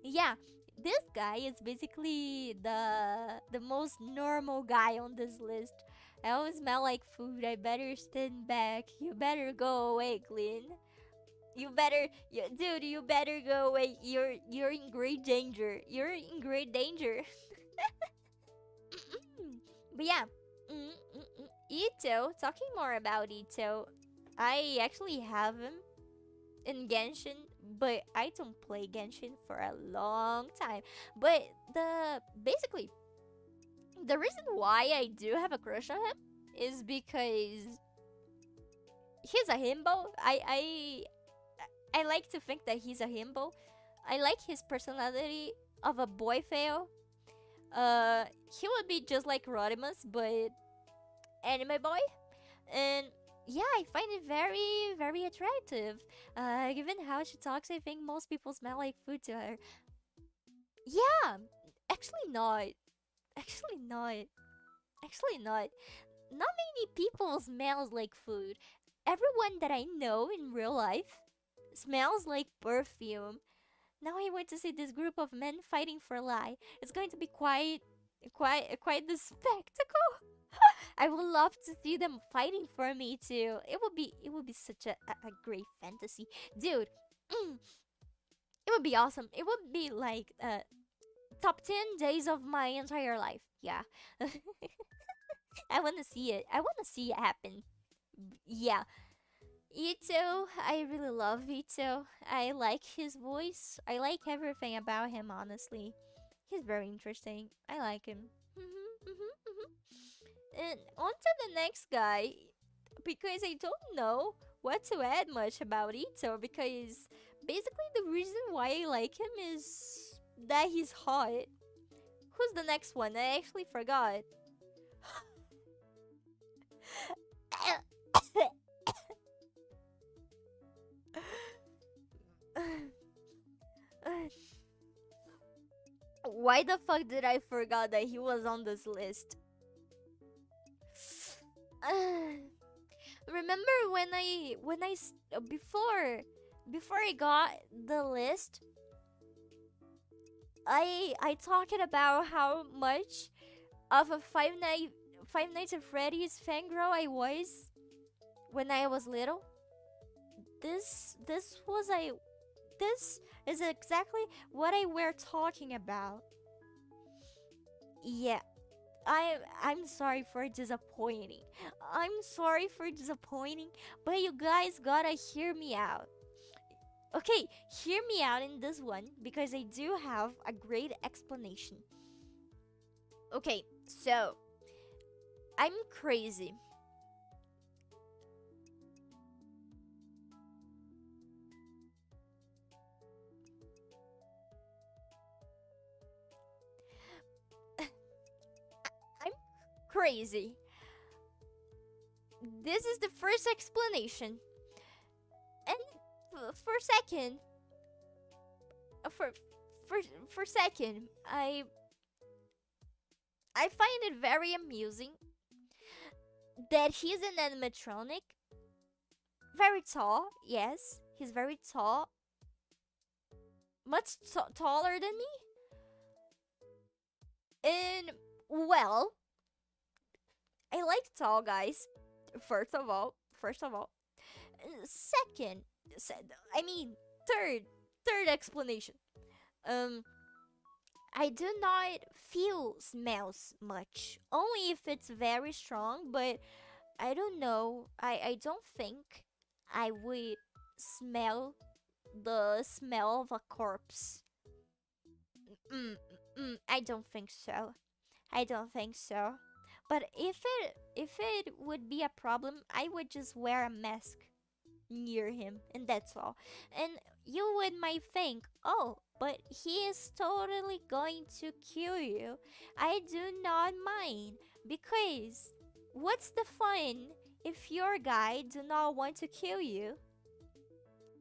Yeah, this guy is basically the most normal guy on this list. I always smell like food. I better stand back. You better go away, Glenn. Dude. You better go away. You're in great danger. You're in great danger. But yeah, Ito. Talking more about Ito, I actually have him in Genshin, but I don't play Genshin for a long time. But basically the reason why I do have a crush on him is because he's a himbo. I like to think that he's a himbo. I like his personality of a boy fail. He would be just like Rodimus, but anime boy. And yeah, I find it very, very attractive. Given how she talks, I think most people smell like food to her. Yeah, actually not. Actually not. Actually not. Not many people smells like food. Everyone that I know in real life smells like perfume. Now I want to see this group of men fighting for lie. It's going to be quite the spectacle. I would love to see them fighting for me too. It would be such a great fantasy, dude. It would be awesome. It would be like top 10 days of my entire life. Yeah. I want to see it. I want to see it happen. Yeah. Ito, I really love Ito. I like his voice. I like everything about him, honestly. He's very interesting. I like him. And on to the next guy, because I don't know what to add much about Ito, because basically the reason why I like him is that he's hot. Who's the next one? I actually forgot. Why the fuck did I forgot that he was on this list? Remember before I got the list, I talked about how much of a Five Nights at Freddy's fangirl I was when I was little. This is exactly what I were talking about. Yeah, I'm sorry for disappointing. I'm sorry for disappointing, but you guys gotta hear me out. Okay, hear me out in this one because I do have a great explanation. Okay, so I'm crazy. I'm crazy. This is the first explanation. And for second, for second, I find it very amusing that he's an animatronic Very tall. Yes, he's very tall. Much taller than me. And well, I like tall guys. First of all. Second, I mean, third explanation. Um, I do not feel smells much. Only if it's very strong, but I don't know. I don't think I would smell the smell of a corpse. Mm, I don't think so. I don't think so. But if it would be a problem, I would just wear a mask near him, and that's all. And you would might think, oh, but he is totally going to kill you. I do not mind, because what's the fun if your guy do not want to kill you?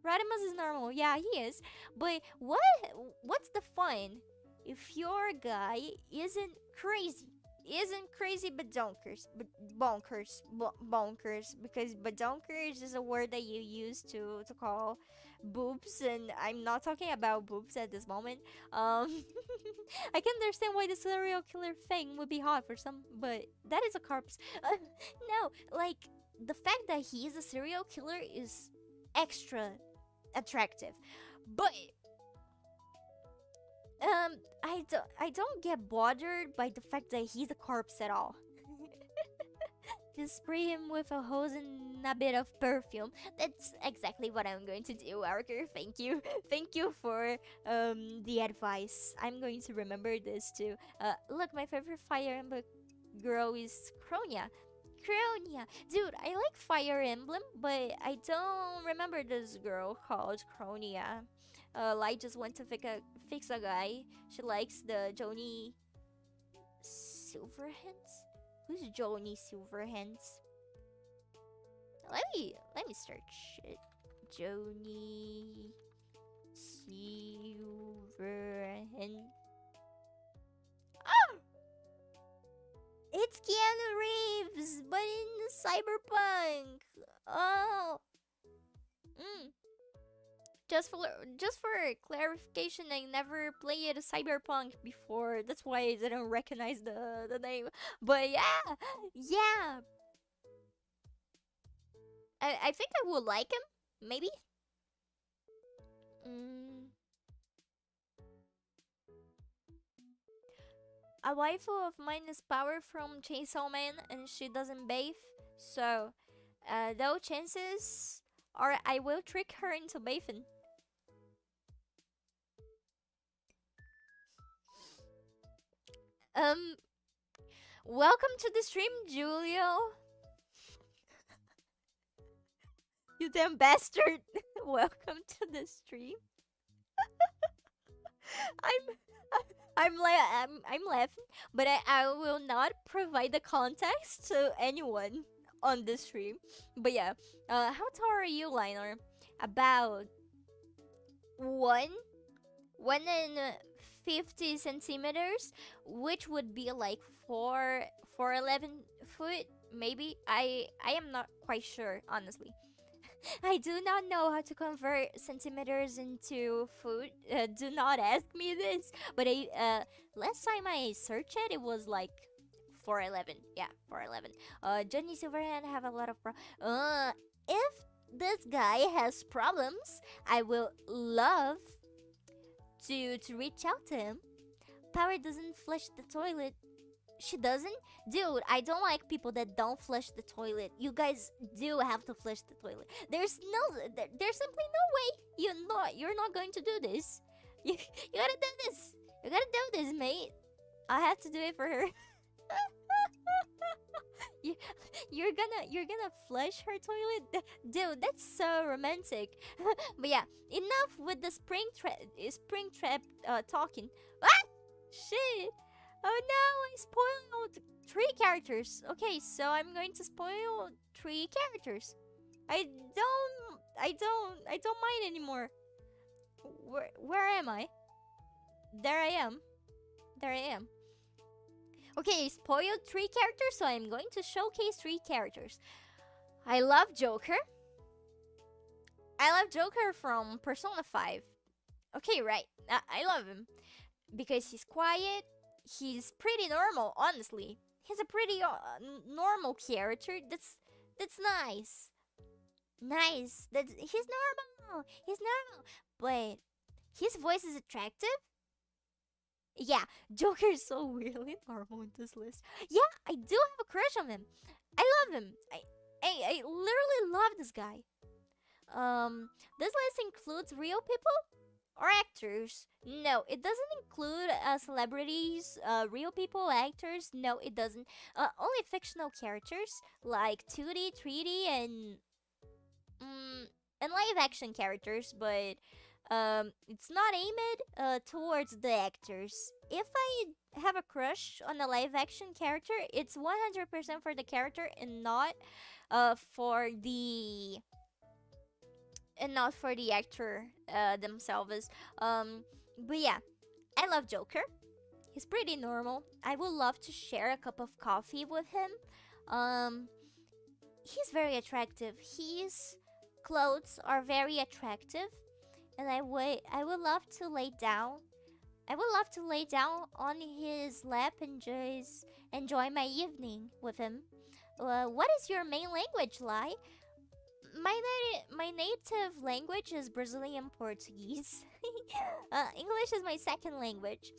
Radimus is normal, yeah, he is. But what's the fun if your guy isn't crazy? Isn't crazy but donkers, but bonkers, because badonkers is a word that you use to call boobs, and I'm not talking about boobs at this moment. I can understand why the serial killer thing would be hot for some, but that is a corpse. No, like, the fact that he is a serial killer is extra attractive, but I don't get bothered by the fact that he's a corpse at all. Just spray him with a hose and a bit of perfume. That's exactly what I'm going to do, Arker. Thank you. Thank you for the advice. I'm going to remember this too. Look, my favorite Fire Emblem girl is Cronia. Cronia. Dude, I like Fire Emblem, but I don't remember this girl called Cronia. Light just went to fix a guy. She likes the Joni Silverhands. Who's Joni Silverhands? Let me search it. Joni Silverhands. Oh, it's Keanu Reeves, but in Cyberpunk. Oh. Mm. Just for clarification, I never played a Cyberpunk before. That's why I didn't recognize the name. But yeah, yeah. I think I would like him. Maybe. Mm. A waifu of mine is Power from Chainsaw Man, and she doesn't bathe. So, though chances are I will trick her into bathing. Um, welcome to the stream, Julio. You damn bastard. Welcome to the stream. I'm I'm laughing, but I will not provide the context to anyone on the stream. But yeah, how tall are you, LIENOHR? About one 150 centimeters, which would be like 4'11" maybe. I am not quite sure, honestly. I do not know how to convert centimeters into foot. Do not ask me this. But last time I searched it, it was like 4'11". Yeah, 4'11". Johnny Silverhand have a lot of if this guy has problems, I will love to reach out to him. Power doesn't flush the toilet. She doesn't? Dude, I don't like people that don't flush the toilet. You guys do have to flush the toilet. There's simply no way you're not going to do this. You gotta do this. You gotta do this, mate. I have to do it for her. you, you're gonna flush her toilet, dude. That's so romantic. But yeah, enough with the spring trap talking. Ah, shit. Oh no, I spoiled 3 characters. Okay, so I'm going to spoil 3 characters. I don't mind anymore. Where am I? There I am. There I am. Okay, spoiled 3 characters, so I'm going to showcase 3 characters. I love Joker. I love Joker from Persona 5. Okay, right. I love him because he's quiet. He's pretty normal, honestly. He's a pretty normal character. That's nice. Nice. That's he's normal. He's normal. But his voice is attractive. Yeah, Joker is so weirdly normal in this list. Yeah, I do have a crush on him. I love him. I literally love this guy. This list includes real people or actors. No, it doesn't include celebrities, real people, actors. No, it doesn't. Only fictional characters like 2D, 3D, mm, and live action characters, but it's not aimed towards the actors. If I have a crush on a live action character, it's 100% for the character and not for the actor themselves. But yeah, I love Joker. He's pretty normal. I would love to share a cup of coffee with him. Um, he's very attractive. His clothes are very attractive, and I would love to lay down. I would love to lay down on his lap and just enjoy my evening with him. What is your main language, Lai? My native language is Brazilian Portuguese. English is my second language.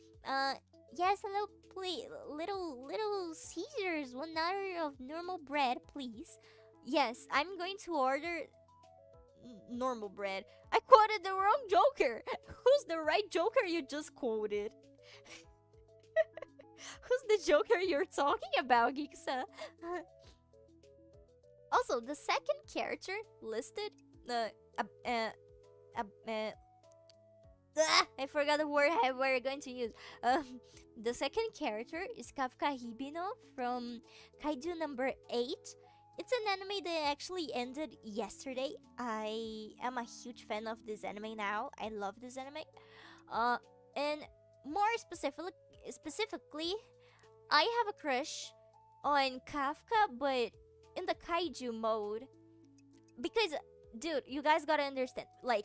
Yes, hello, please, little Caesars, 1 hour of normal bread, please. Yes, I'm going to order normal bread. I quoted the wrong Joker. Who's the right Joker you just quoted? Who's the Joker you're talking about, Geeksa? Also, the second character listed, I forgot the word I were going to use. The second character is Kafka Hibino from Kaiju number 8. It's an anime that actually ended yesterday. I am a huge fan of this anime now. I love this anime. And more specifically, I have a crush on Kafka, but in the kaiju mode. Because, dude, you guys gotta understand. Like,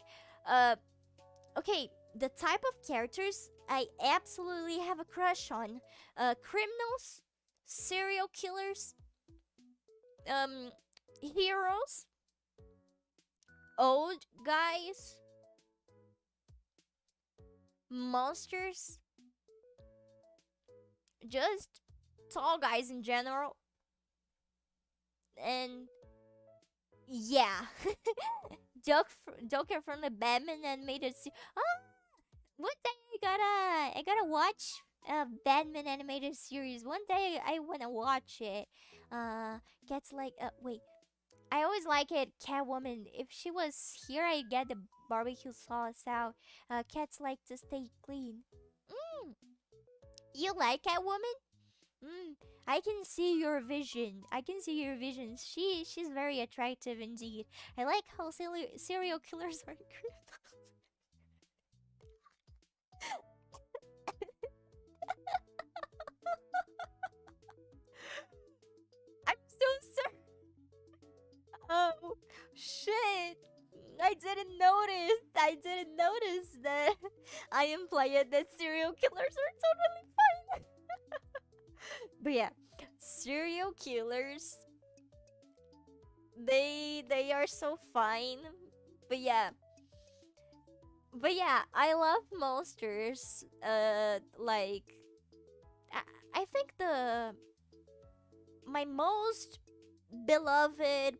okay, the type of characters I absolutely have a crush on: criminals, serial killers, heroes, old guys, monsters, just tall guys in general. And yeah, Joker from the Batman animated series. Oh, one day I gotta watch a Batman animated series. One day I wanna watch it. Gets like wait. I always like it, Catwoman. If she was here, I'd get the barbecue sauce out. Cats like to stay clean. Mm, you like Catwoman? Mm, I can see your vision. I can see your vision. She's very attractive indeed. I like how serial killers are criminals. I'm so sorry. Oh shit! I didn't notice. I didn't notice that I implied that serial killers are totally fine. But yeah, serial killers, they are so fine. But yeah, I love monsters. Like I, I think the my most beloved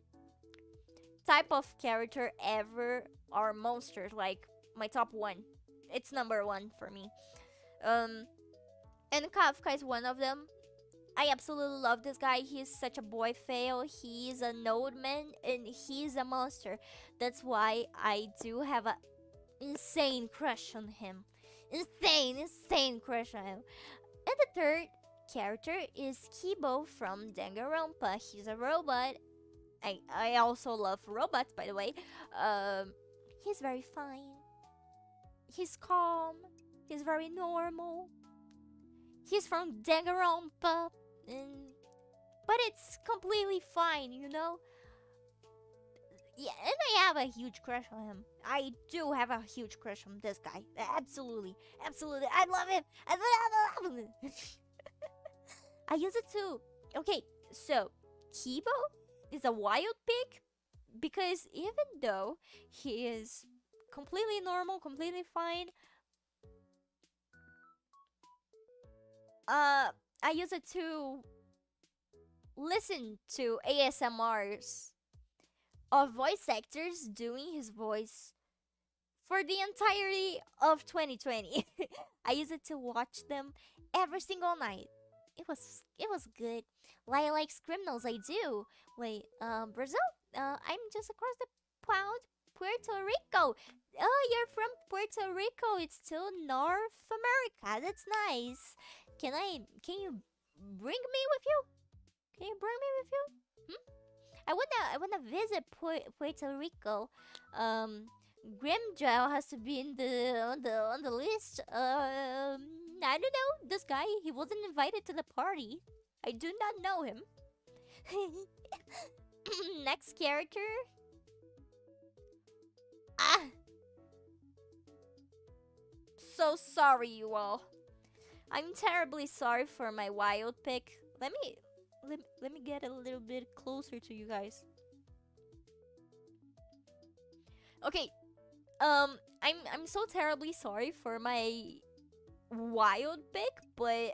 type of character ever are monsters. Like my top one, it's number one for me. Um, and Kafka is one of them. I absolutely love this guy. He's such a boy fail. He's an old man and he's a monster. That's why I do have a insane crush on him. Insane crush on him. And the third character is Kibo from Danganronpa. He's a robot. I also love robots, by the way. He's very fine. He's calm. He's very normal. He's from Danganronpa, but it's completely fine, you know. Yeah, and I have a huge crush on him. I do have a huge crush on this guy. Absolutely, absolutely. I love him. I love him. I use it too. Okay, so Kibo is a wild pig because even though he is completely normal, completely fine, I use it to listen to ASMRs of voice actors doing his voice for the entirety of 2020. I use it to watch them every single night. It was good. Like criminals, I do. Wait, Brazil? I'm just across the pond, Puerto Rico. Oh, you're from Puerto Rico. It's still North America. That's nice. Can you bring me with you? Can you bring me with you? Hmm? I wanna visit Puerto Rico. Grimjail has to be in the on the list. I don't know. This guy, he wasn't invited to the party. I do not know him. Next character. Ah, so sorry, you all. I'm terribly sorry for my wild pick. Let me get a little bit closer to you guys. Okay. I'm so terribly sorry for my wild pick, but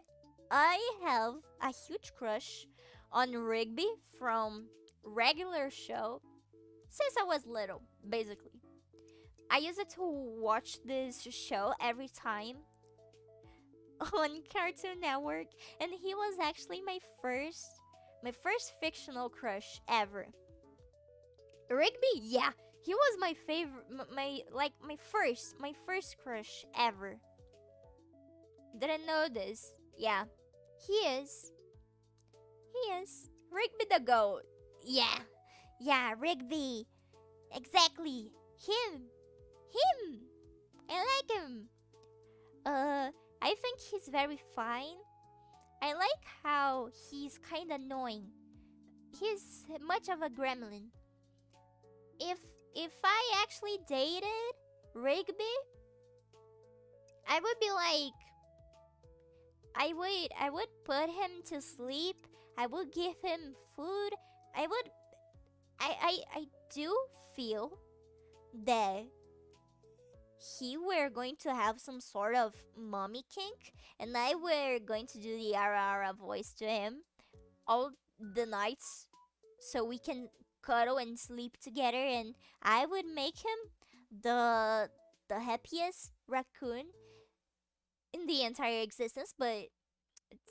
I have a huge crush on Rigby from regular show since I was little, basically. I used to watch this show every time on Cartoon Network, and he was actually my first fictional crush ever. Rigby, yeah, he was my favorite, my first crush ever. Didn't know this. Yeah, he is. He is Rigby the goat. Yeah, yeah, Rigby. Exactly. Him. Him. I like him. I think he's very fine. I like how he's kind of annoying. He's much of a gremlin. If if I actually dated Rigby, I would be like, I would put him to sleep. I would give him food. I would I do feel that he were going to have some sort of mommy kink, and I were going to do the ara ara voice to him all the nights so we can cuddle and sleep together, and I would make him the the happiest raccoon in the entire existence. But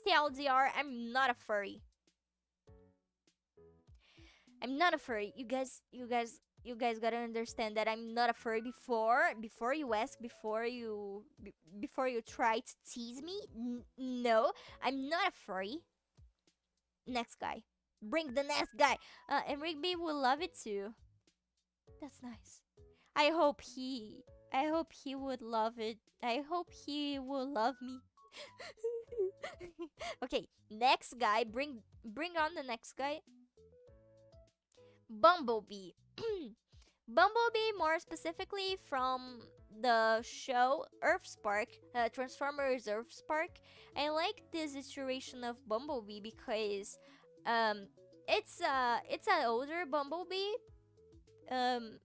TLDR, I'm not a furry. I'm not a furry. You guys gotta understand that I'm not a furry. Before you ask, before you try to tease me. No, I'm not a furry. Next guy. Bring the next guy. And Rigby will love it too. That's nice. I hope he. I hope he would love it. I hope he will love me. Okay, next guy. Bring on the next guy. Bumblebee. Bumblebee, more specifically from the show Earthspark, Transformers Earthspark. I like this iteration of Bumblebee because um, it's an older Bumblebee, um,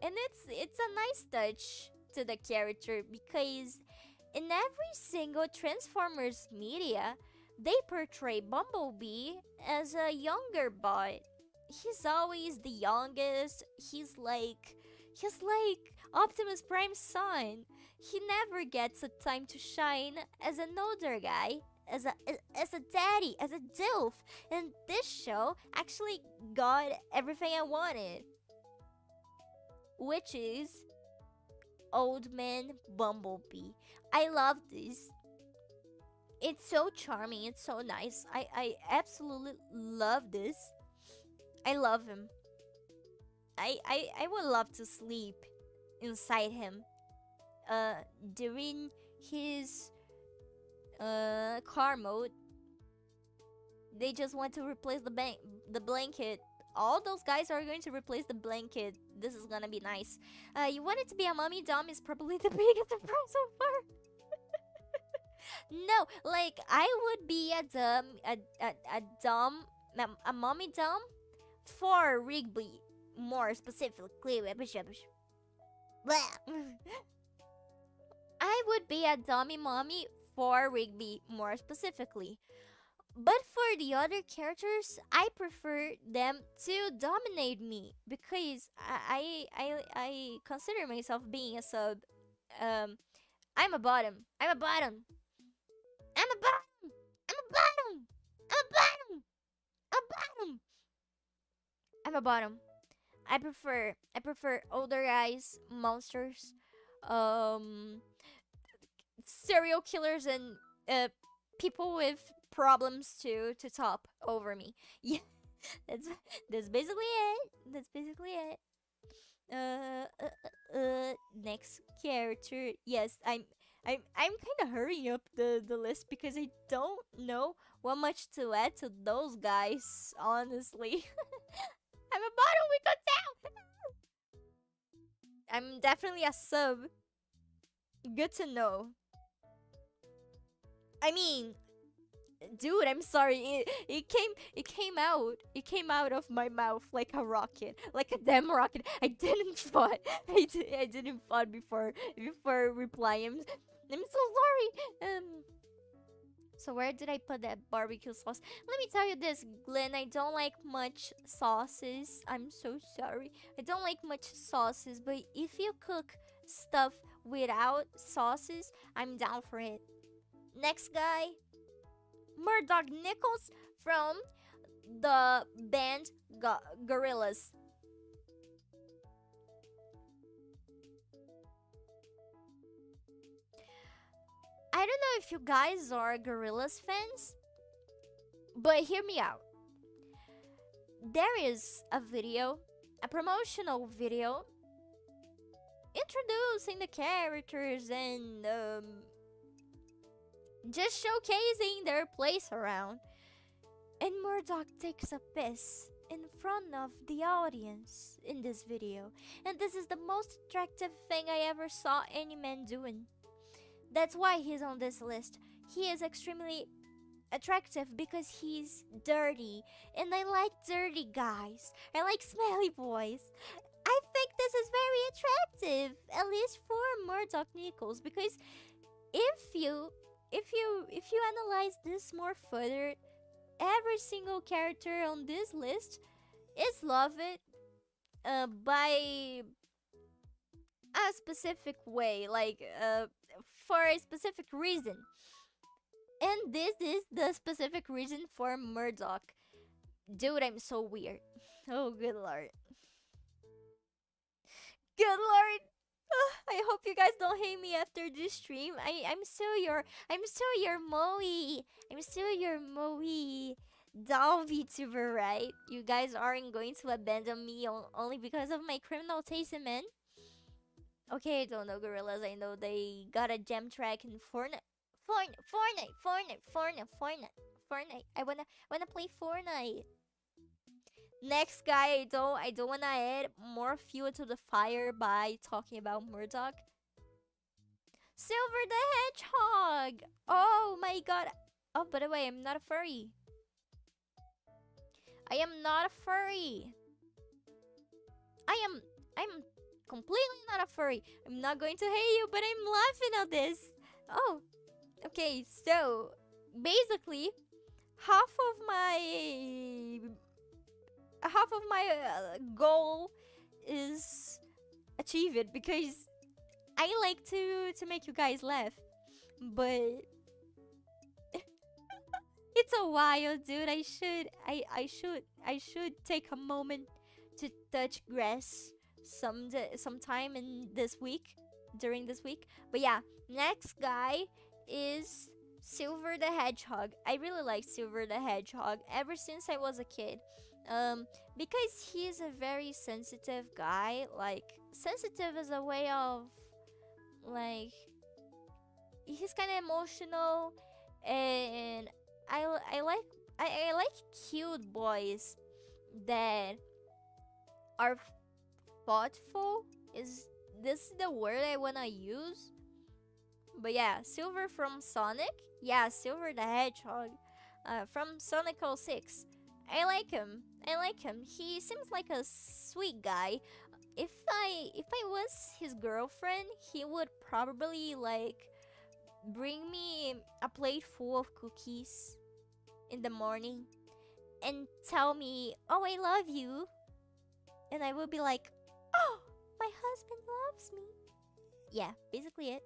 and it's a nice touch to the character because in every single Transformers media, they portray Bumblebee as a younger boy. He's always the youngest. He's like Optimus Prime's son. He never gets a time to shine as an older guy, as a daddy, as a dilf. And this show actually got everything I wanted, which is Old Man Bumblebee. I love this. It's so charming. It's so nice. I absolutely love this. I love him. I would love to sleep inside him. During his car mode, they just want to replace the blanket all those guys are going to replace the blanket. This is gonna be nice. You wanted to be a mommy dom is probably the biggest surprise so far. No, like I would be a dom, a mommy dom for Rigby, more specifically. I would be a dummy mommy for Rigby, more specifically. But for the other characters, I prefer them to dominate me because I consider myself being a sub. Um, I'm a bottom. I'm a bottom. I'm a bottom. I'm a bottom. I'm a bottom. I'm a bottom. I'm a bottom. I prefer older guys, monsters, um, serial killers, and uh, people with problems to top over me. Yeah, that's that's basically it. That's basically it. Next character. Yes, I'm kind of hurrying up the list because I don't know what much to add to those guys. Honestly, I'm a bottom. We go down. I'm definitely a sub. Good to know. I mean, dude, I'm sorry. It came out of my mouth like a rocket, like a damn rocket. I didn't thought. I didn't thought before replying. I'm so sorry. So where did I put that barbecue sauce? Let me tell you this, Glenn. I don't like much sauces. I'm so sorry. I don't like much sauces, but if you cook stuff without sauces, I'm down for it. Next guy, Murdoch Nichols from the band Gorillaz. I don't know if you guys are Gorillaz fans, but hear me out. There is a video, a promotional video, introducing the characters and just showcasing their place around. And Murdoch takes a piss in front of the audience in this video. And this is the most attractive thing I ever saw any man doing. That's why he's on this list. He is extremely attractive because he's dirty. And I like dirty guys. I like smelly boys. I think this is very attractive, at least for Murdoch Nichols, because if you analyze this more further, every single character on this list is loved by a specific way, like for a specific reason. And this is the specific reason for Murdoch. Dude, I'm so weird. Oh, good lord. Good lord. I hope you guys don't hate me after this stream. I'm still your Moe. I'm still your Moe doll VTuber, right? You guys aren't going to abandon me only because of my criminal taste in men. Okay, I don't know Gorillas. I know they got a gem track in Fortnite. Fortnite. I wanna play Fortnite. Next guy, I don't wanna add more fuel to the fire by talking about Murdoch. Silver the Hedgehog. Oh my god. Oh, by the way, I'm not a furry. I am not a furry. I'm completely not a furry. I'm not going to hate you, but I'm laughing at this. Oh, okay. So basically, half of my goal is achieved because I like to make you guys laugh, but it's a while, dude. I should take a moment to touch grass sometime in this week, during this week. But yeah, next guy is Silver the Hedgehog. I really like Silver the Hedgehog ever since I was a kid. Because he's a very sensitive guy. Like, sensitive is a way of, like, he's kind of emotional, and I like cute boys that are thoughtful. Is this the word I wanna use? But yeah, Silver from Sonic. Yeah, Silver the Hedgehog. From Sonic 06. I like him. I like him. He seems like a sweet guy. If I was his girlfriend, he would probably like bring me a plate full of cookies in the morning and tell me, "Oh, I love you." And I would be like, "Oh, my husband loves me." Yeah, basically it.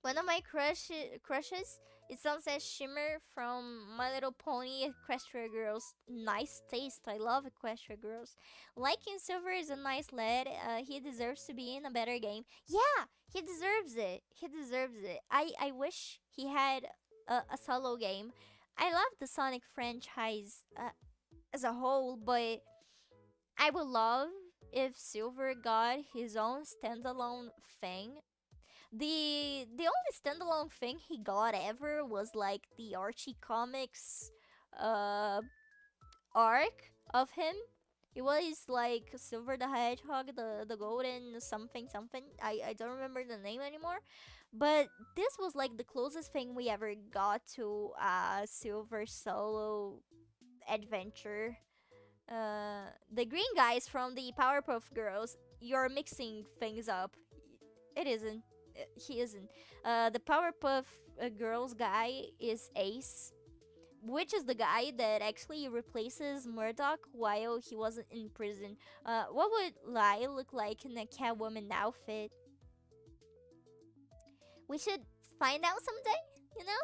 One of my crushes is Sunset Shimmer from My Little Pony Equestria Girls. Nice taste. I love Equestria Girls. Liking Silver is a nice lad. He deserves to be in a better game. Yeah, he deserves it. He deserves it. I wish he had a solo game. I love the Sonic franchise as a whole, but I would love if Silver got his own standalone thing. The only standalone thing he got ever was like the Archie Comics uh arc of him. It was like Silver the Hedgehog, the golden something something. I don't remember the name anymore. But this was like the closest thing we ever got to Silver solo adventure. The green guys from the Powerpuff Girls, you're mixing things up. It isn't. He isn't. The Powerpuff Girls guy is Ace, which is the guy that actually replaces Murdoch while he wasn't in prison. What would Lai look like in a Catwoman outfit? We should find out someday, you know?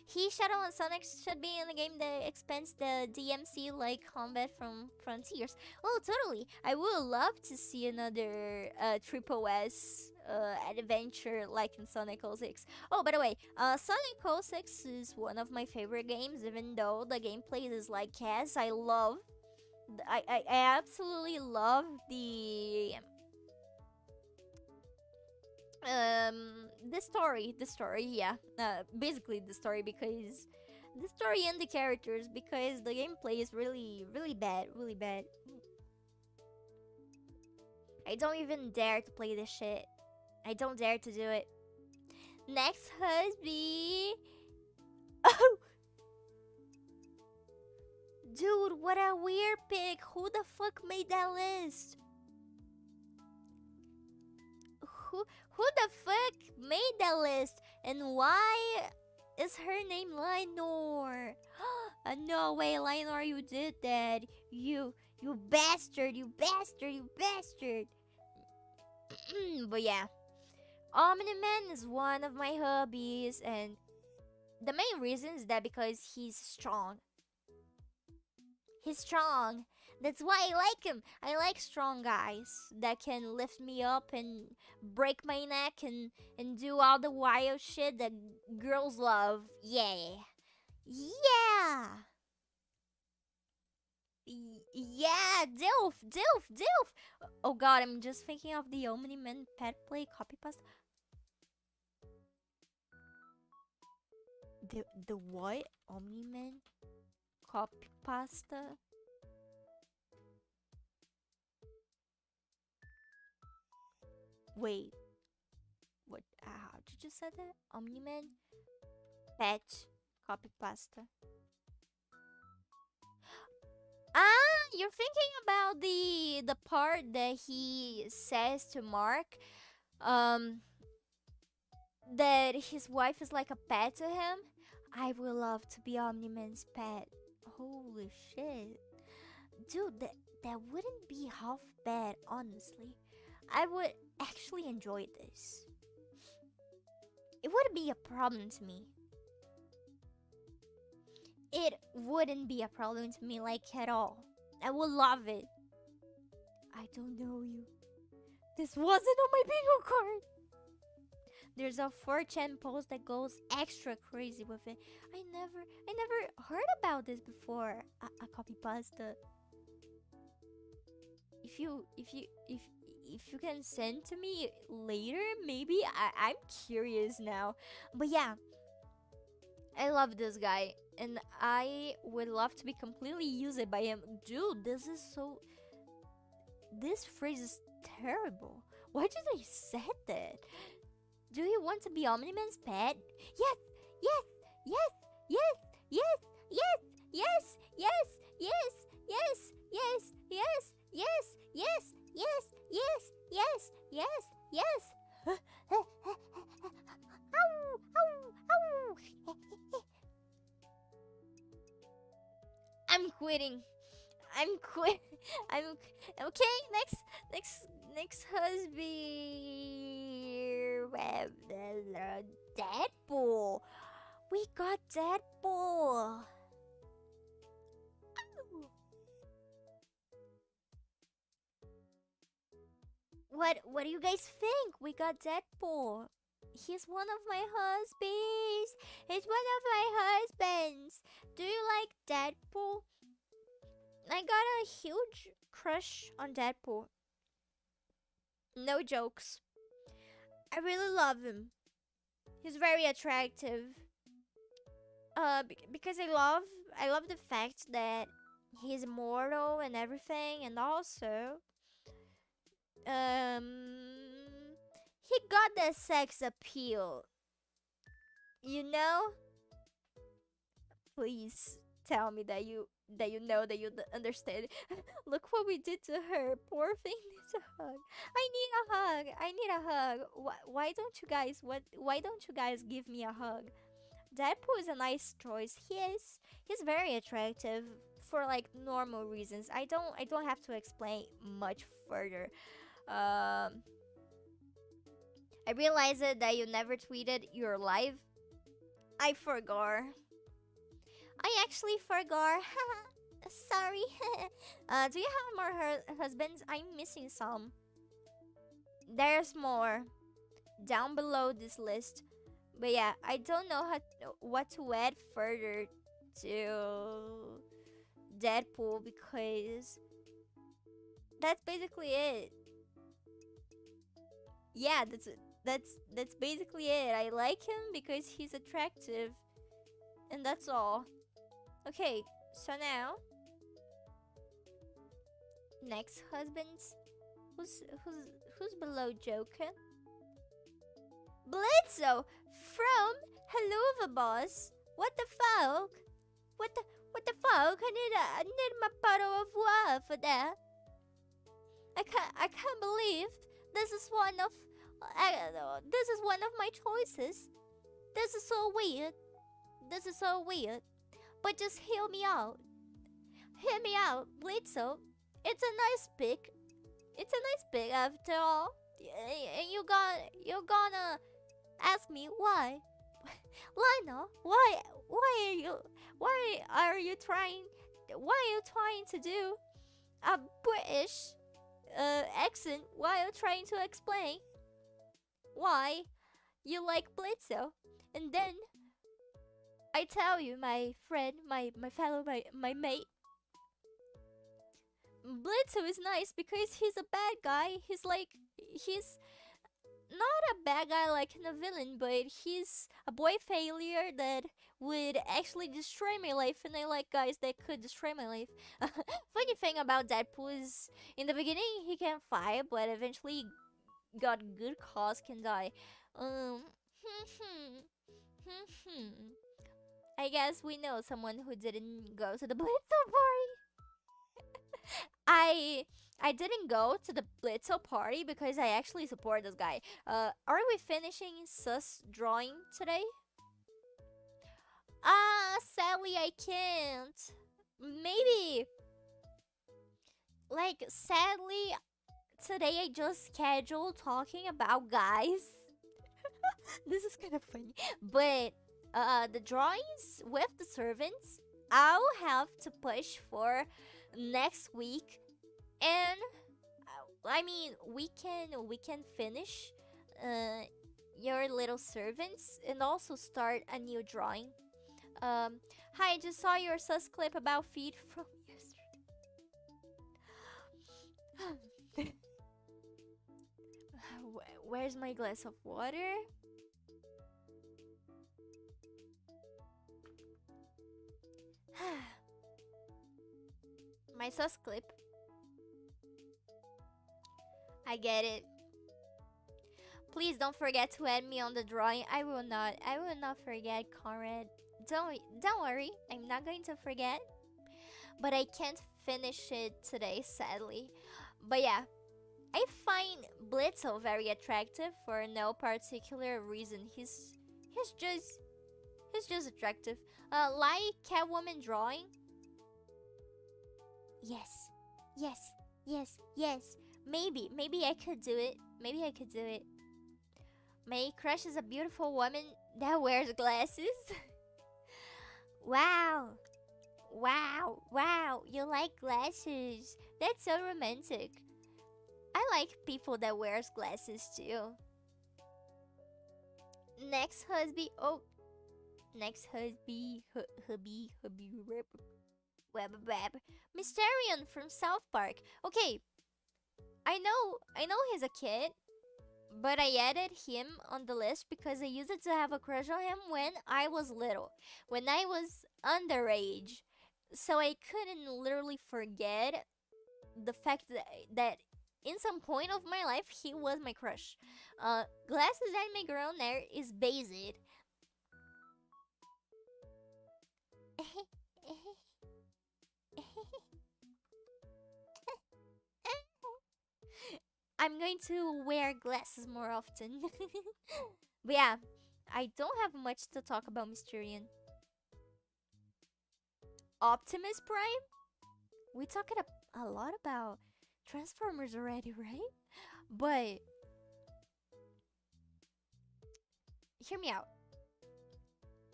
He, Shadow, and Sonic should be in a game that expands the DMC like combat from Frontiers. Oh, totally. I would love to see another Triple S adventure like in Sonic 06. Oh, by the way, Sonic 06 is one of my favorite games, even though the gameplay is like ass. I absolutely love the story, yeah, basically the story, because the story and the characters, because the gameplay is really bad, really bad. I don't even dare to play this shit. I don't dare to do it. Next husby. Oh, dude, what a weird pick. Who the fuck made that list? Who the fuck made that list? And why is her name LIENOHR? No way, LIENOHR, you did that. You bastard, you bastard, you bastard. But yeah, Omni-Man is one of my hobbies, and the main reason is that because he's strong. He's strong. That's why I like him. I like strong guys that can lift me up and break my neck and do all the wild shit that girls love. Yeah. Yeah. Yeah, Dilf. Oh god, I'm just thinking of the Omni-Man pet play copy paste. The what? Omni-Man copy pasta? Wait, what? How did you say that? Omni-Man pet copy pasta. Ah, you're thinking about the part that he says to Mark, um, that his wife is like a pet to him. I would love to be Omni-Man's pet. Holy shit, dude, that wouldn't be half bad, honestly. I would actually enjoy this. It wouldn't be a problem to me. It wouldn't be a problem to me, like, at all. I would love it. I don't know you. This wasn't on my bingo card. There's a 4chan post that goes extra crazy with it. I never heard about this before. A copy pasta. If you can send to me later, maybe I'm curious now. But yeah, I love this guy, and I would love to be completely used by him. Dude, this is so. This phrase is terrible. Why did I say that? Do you want to be Omni-Man's pet? Yes, yes, yes, yes, yes, yes, yes, yes, yes, yes, yes, yes, yes, yes, yes, yes, yes, yes, yes. Ow, ow, ow. I'm quitting. I'm quit. I'm okay. Next, next husband. Deadpool. We got Deadpool. What do you guys think? We got Deadpool. He's one of my husbands. He's one of my husbands. Do you like Deadpool? I got a huge crush on Deadpool. No jokes. I really love him. He's very attractive. Because I love the fact that he's immortal and everything, and also, he got the sex appeal. You know? Please tell me that you know that you understand. Look what we did to her. Poor thing needs a hug. I need a hug. I need a hug. Why don't you guys why don't you guys give me a hug? Deadpool is a nice choice. He's very attractive for like normal reasons. I don't have to explain much further. Um I realized that you never tweeted your live. I forgot. I actually forgot. Sorry. Do you have more husbands? I'm missing some. There's more down below this list. But yeah, I don't know what to add further to Deadpool because that's basically it. Yeah, that's basically it. I like him because he's attractive, and that's all. Okay, so now next husbands. Who's below Joker? Blitzo from Hello the Boss. What the fuck? What the fuck? I need my bottle of water for that. I can't believe this is one of this is one of my choices. This is so weird. This is so weird. But just hear me out. Hear me out, Blitzo. It's a nice pick. It's a nice pick after all. And you're gonna ask me why. Lionel, why are you trying to do a British accent while you're trying to explain why you like Blitzo? And then I tell you, my friend, my fellow, my mate, Blitzo is nice because he's a bad guy. He's not a bad guy like in a villain, but he's a boy failure that would actually destroy my life, and I like guys that could destroy my life. Funny thing about Deadpool is, in the beginning he can fight, but eventually got good cause can die. I guess we know someone who didn't go to the Blitzo party. I I didn't go to the Blitzo party because I actually support this guy. Are we finishing sus drawing today? Sadly I can't. Maybe. Like, sadly, today I just scheduled talking about guys. This is kind of funny. But the drawings with the servants, I'll have to push for next week. And I mean, we can finish your little servants and also start a new drawing. Hi, I just saw your sus clip about feet from yesterday. Where's my glass of water? My sus clip. I get it. Please don't forget to add me on the drawing. I will not. I will not forget, Conrad. Don't worry. I'm not going to forget. But I can't finish it today, sadly. But yeah, I find Blitzel very attractive for no particular reason. He's just he's just attractive. Like Catwoman drawing. Yes, yes, yes, yes. Maybe I could do it. Maybe I could do it. My crush is a beautiful woman that wears glasses. Wow, wow. You like glasses? That's so romantic. I like people that wears glasses too. Next husband. Oh, next husband. Hubby. Web. Mysterion from South Park. Okay, I know he's a kid, but I added him on the list because I used to have a crush on him when I was little, when I was underage. So I couldn't literally forget the fact that in some point of my life he was my crush. Glasses and my girl there is based. I'm going to wear glasses more often. But yeah, I don't have much to talk about Mysterion. Optimus Prime? We talked a lot about Transformers already, right? But hear me out.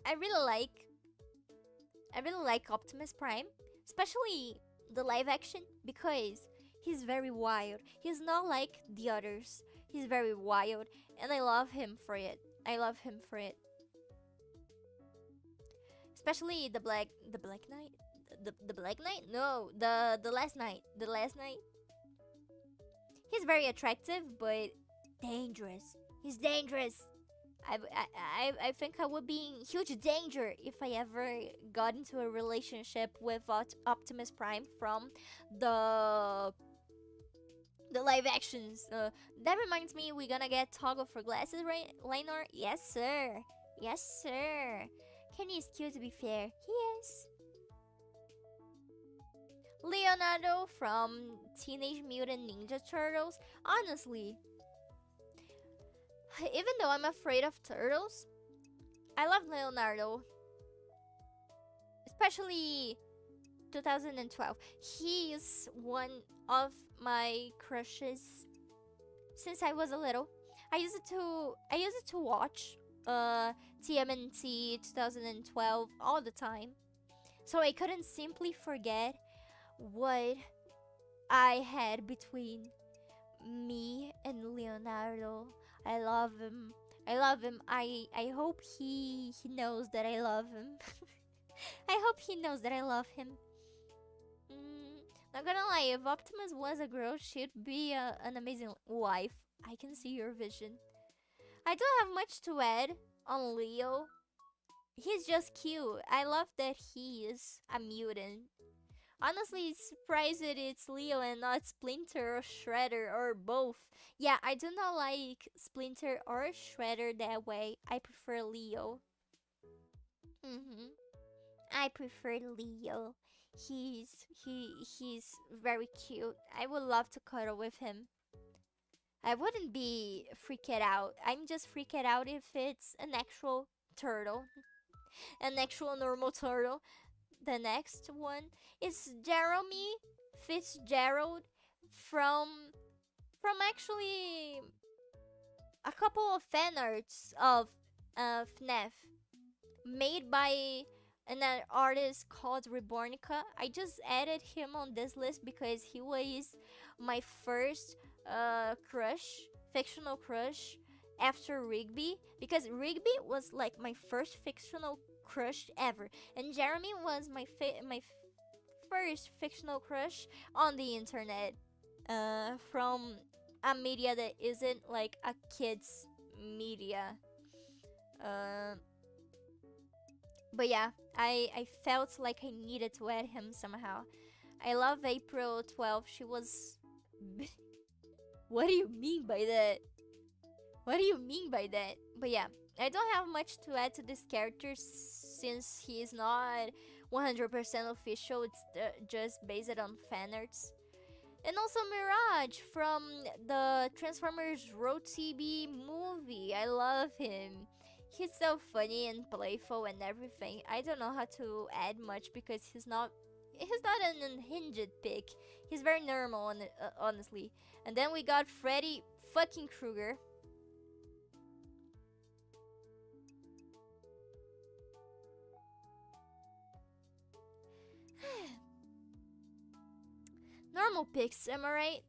I really like I really like Optimus Prime, especially the live action because he's very wild. He's not like the others. He's very wild and I love him for it. I love him for it. Especially the Black Knight. The Black Knight? No, the Last Knight. The Last Knight. He's very attractive but dangerous. He's dangerous. I think I would be in huge danger if I ever got into a relationship with Optimus Prime from the the live actions. That reminds me, we're gonna get Toggle for glasses, right, LIENOHR? Yes, sir. Yes, sir. Kenny is cute, to be fair. He is. Leonardo from Teenage Mutant Ninja Turtles. Honestly, even though I'm afraid of turtles, I love Leonardo. Especially 2012. He is one of my crushes since I was a little. I used to watch TMNT 2012 all the time. So I couldn't simply forget what I had between me and Leonardo. I love him. I love him. I hope he knows that I love him. I hope he knows that I love him. Not gonna lie, if Optimus was a girl, she'd be an amazing wife. I can see your vision. I don't have much to add on Leo. He's just cute. I love that he is a mutant. Honestly, surprised that it's Leo and not Splinter or Shredder or both. Yeah, I do not like Splinter or Shredder that way. I prefer Leo. I prefer Leo. He's very cute. I would love to cuddle with him. I wouldn't be freaked out. I'm just freaked out if it's an actual turtle, an actual normal turtle. The next one is Jeremy Fitzgerald from actually a couple of fan arts of FNAF made by an artist called Rebornica. I just added him on this list because he was my first crush, fictional crush after Rigby, because Rigby was like my first fictional crush ever, and Jeremy was my first fictional crush on the internet, from a media that isn't like a kid's media. Uh, But yeah, I felt like I needed to add him somehow. I love April 12th. She was. What do you mean by that? What do you mean by that? But yeah, I don't have much to add to this character since he is not 100% official. It's just based on fan arts. And also Mirage from the Transformers Road TB movie. I love him. He's so funny and playful and everything. I don't know how to add much because he's not an unhinged pick. He's very normal honestly. And then we got Freddy fucking Krueger. Normal picks, am I right?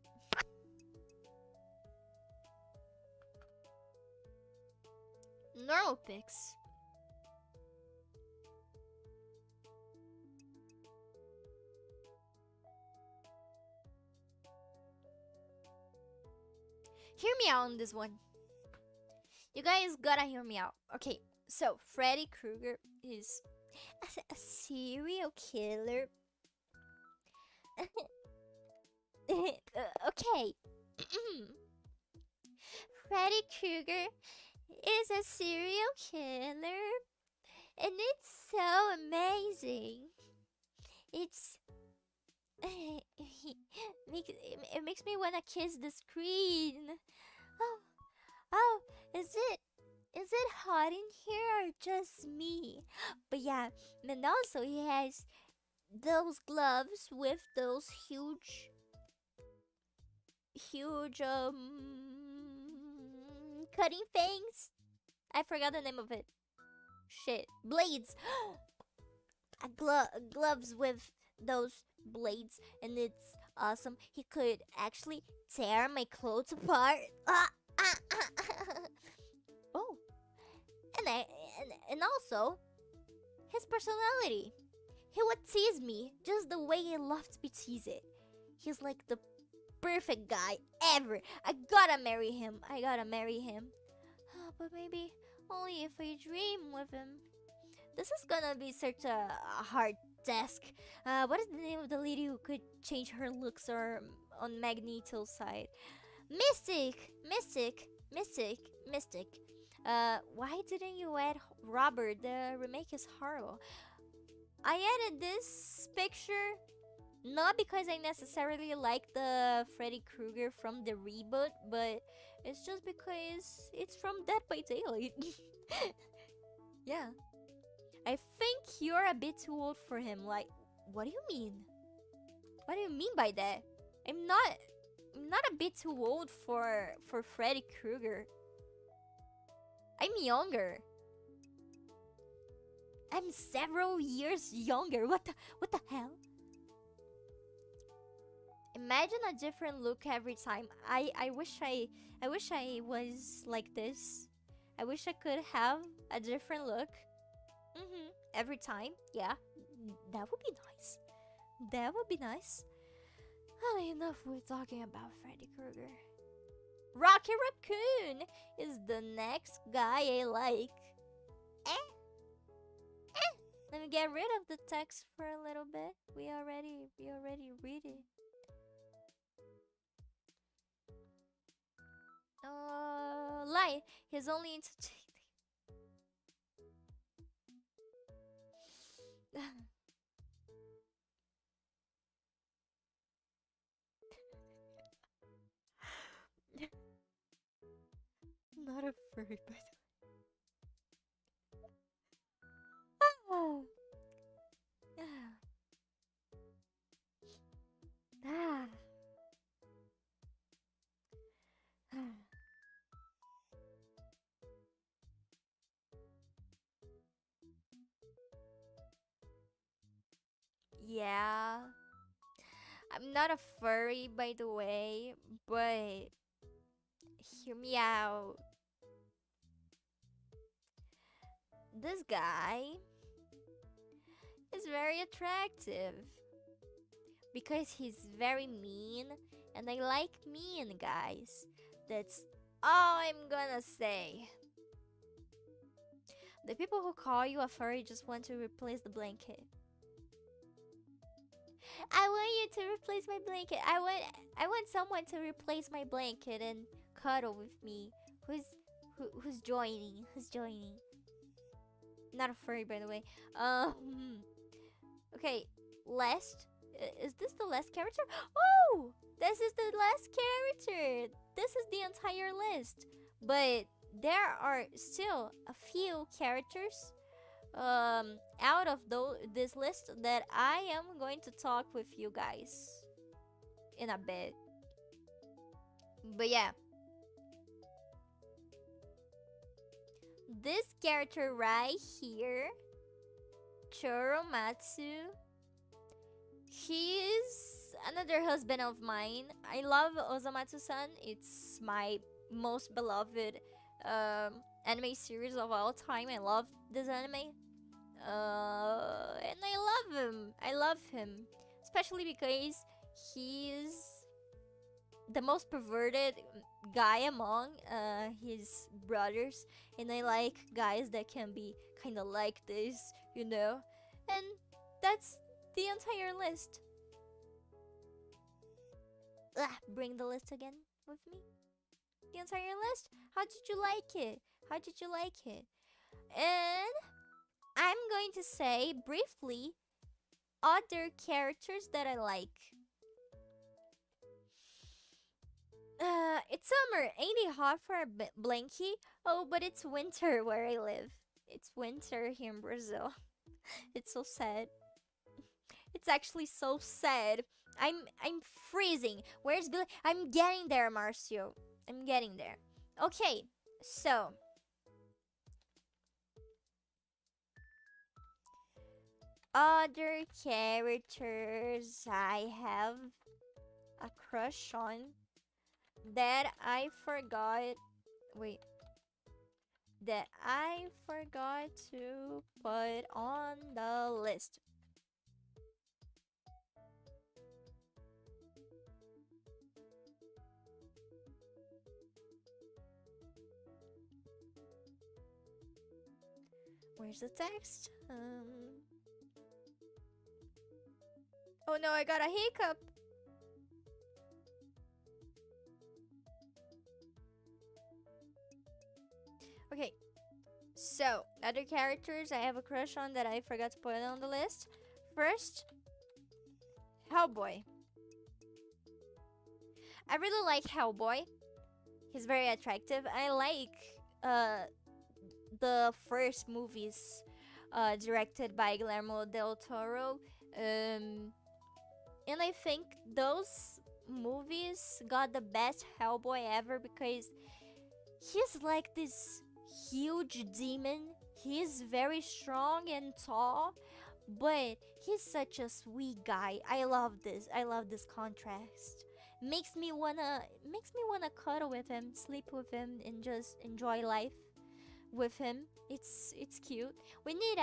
Normal picks. Hear me out on this one. You guys gotta hear me out. Okay, so Freddy Krueger is a serial killer. Okay. Freddy Krueger is a serial killer, and it's so amazing. It's it makes me wanna kiss the screen. Oh, oh, is it hot in here or just me? But yeah, and also he has those gloves with those huge cutting things. I forgot the name of it. Shit, blades. Gloves with those blades, and it's awesome. He could actually tear my clothes apart. Oh, and also his personality. He would tease me just the way he loved to be teased. He's like the perfect guy ever. I gotta marry him. I gotta marry him. But maybe only if I dream with him. This is gonna be such a hard task. What is the name of the lady who could change her looks or on Magneto's side? Mystic. Why didn't you add Robert? The remake is horrible. I added this picture not because I necessarily like the Freddy Krueger from the reboot, but it's just because it's from Dead by Daylight. Yeah. I think you're a bit too old for him. Like, what do you mean? What do you mean by that? I'm not a bit too old for Freddy Krueger. I'm younger. I'm several years younger. What the hell? Imagine a different look every time. I wish I was like this. I wish I could have a different look. Every time. Yeah. That would be nice. That would be nice. Well, enough we're talking about Freddy Krueger. Rocky Raccoon is the next guy I like. Let me get rid of the text for a little bit. We already read it. Lie. He's only into not a furry, but oh. Ah. Yeah. I'm not a furry, by the way, but hear me out. This guy is very attractive because he's very mean, and I like mean guys. That's all I'm gonna say. The people who call you a furry just want to replace the blanket. I want you to replace my blanket. I want someone to replace my blanket and cuddle with me. Who's joining? Who's joining? Not a furry, by the way. Okay, last. Is this the last character? Oh, this is the last character. This is the entire list, but there are still a few characters out of this list that I am going to talk with you guys in a bit. But yeah, this character right here, Choromatsu, he is another husband of mine. I love Osamatsu-san. It's my most beloved anime series of all time. I love this anime. And I love him. I love him. Especially because he's the most perverted guy among his brothers. And I like guys that can be kind of like this, you know? And that's the entire list. Bring the list again with me. The entire list. How did you like it? How did you like it? And I'm going to say briefly other characters that I like. It's summer. Ain't it hot for a blankie? Oh, but it's winter where I live. It's winter here in Brazil. It's so sad. It's actually so sad. I'm freezing. Where's Billy? I'm getting there, Marcio. I'm getting there. Okay, so other characters I have a crush on that I forgot. Wait. That I forgot to put on the list. Where's the text? Oh no, I got a hiccup. Okay, so other characters I have a crush on that I forgot to put on the list. First, Hellboy. I really like Hellboy. He's very attractive. I like the first movies directed by Guillermo del Toro. And I think those movies got the best Hellboy ever because he's like this huge demon. He's very strong and tall, but he's such a sweet guy. I love this. I love this contrast. Makes me wanna cuddle with him, sleep with him, and just enjoy life with him. It's cute. We need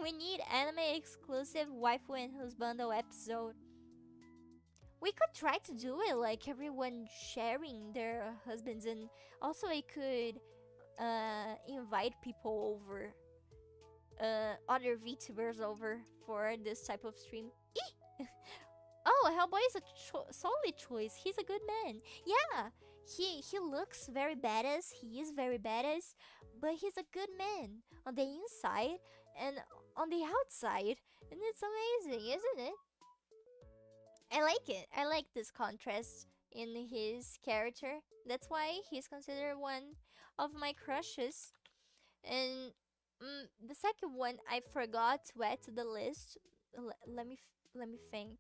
we need anime exclusive waifu and husbando episode. We could try to do it like everyone sharing their husbands, and also I could invite people over, other VTubers over for this type of stream. Oh, Hellboy is a solid choice. He's a good man. Yeah, he looks very badass. He is very badass, but he's a good man on the inside and on the outside, and it's amazing, isn't it? I like it. I like this contrast in his character. That's why he's considered one of my crushes. And the second one I forgot to add to the list. Let me think.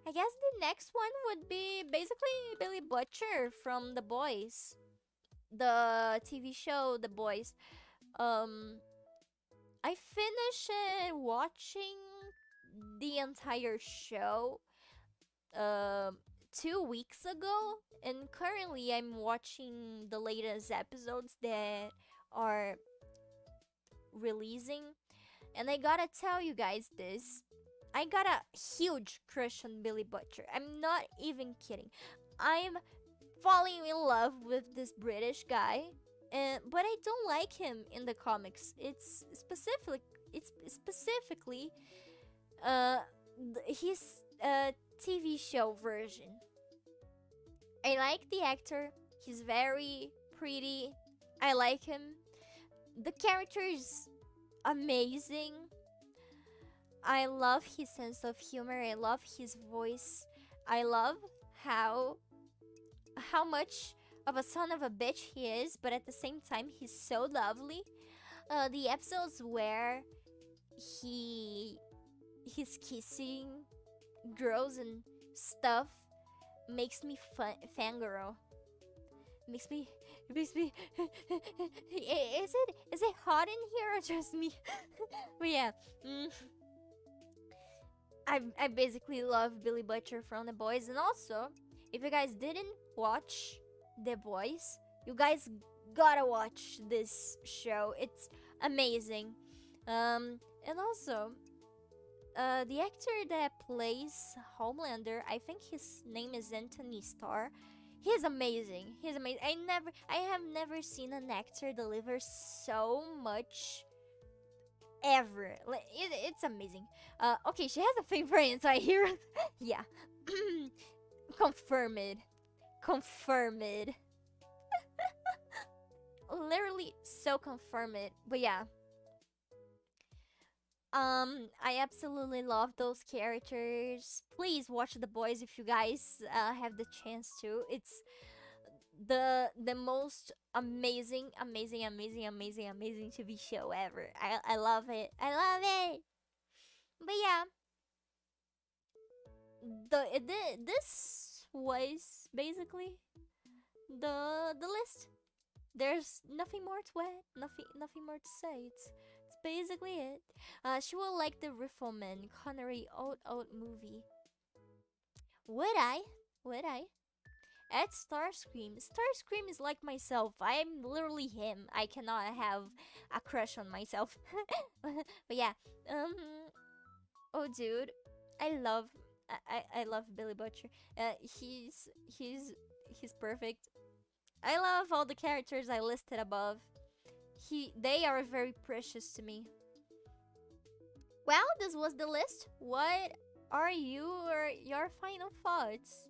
I guess the next one would be basically Billy Butcher from The Boys, the TV show The Boys. I finished watching the entire show 2 weeks ago, and currently I'm watching the latest episodes that are releasing. And I gotta tell you guys this. I got a huge crush on Billy Butcher. I'm not even kidding. I'm falling in love with this British guy. but I don't like him in the comics. It's specifically uh his TV show version. I like the actor. He's very pretty. I like him. The character is amazing. I love his sense of humor. I love his voice. I love how how much of a son of a bitch he is, but at the same time he's so lovely. The episodes where he he's kissing girls and stuff makes me fangirl. Makes me makes me is it hot in here or just me? But yeah, mm, I basically love Billy Butcher from The Boys, and also if you guys didn't watch The Boys, you guys gotta watch this show. It's amazing. And also the actor that plays Homelander, I think his name is Anthony Starr. He's amazing. He's amazing. I have never seen an actor deliver so much ever. Like, it's amazing. Okay, she has a favorite inside here. Yeah. Confirmed. Confirmed. Literally so confirmed. But yeah. I absolutely love those characters. Please watch The Boys if you guys have the chance to. It's the most amazing TV show ever. I love it. I love it. But yeah, this was basically the list. There's nothing more to add. Nothing more to say. It's basically it. She will like the Rifleman Connery old movie. Would I? Would I? At Starscream. Starscream is like myself. I'm literally him. I cannot have a crush on myself. But yeah. Oh, dude, I love. I love Billy Butcher. He's perfect. I love all the characters I listed above. They are very precious to me. Well, this was the list. What are your final thoughts?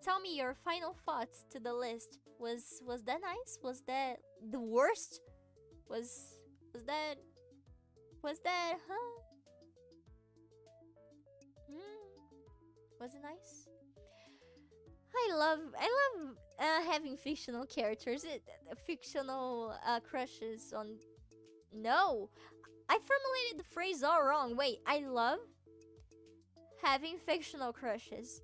Tell me your final thoughts to the list. Was that nice? Was that the worst? Was that huh? Was it nice? I love having fictional characters, fictional crushes on. No, I formulated the phrase all wrong. Wait, I love having fictional crushes.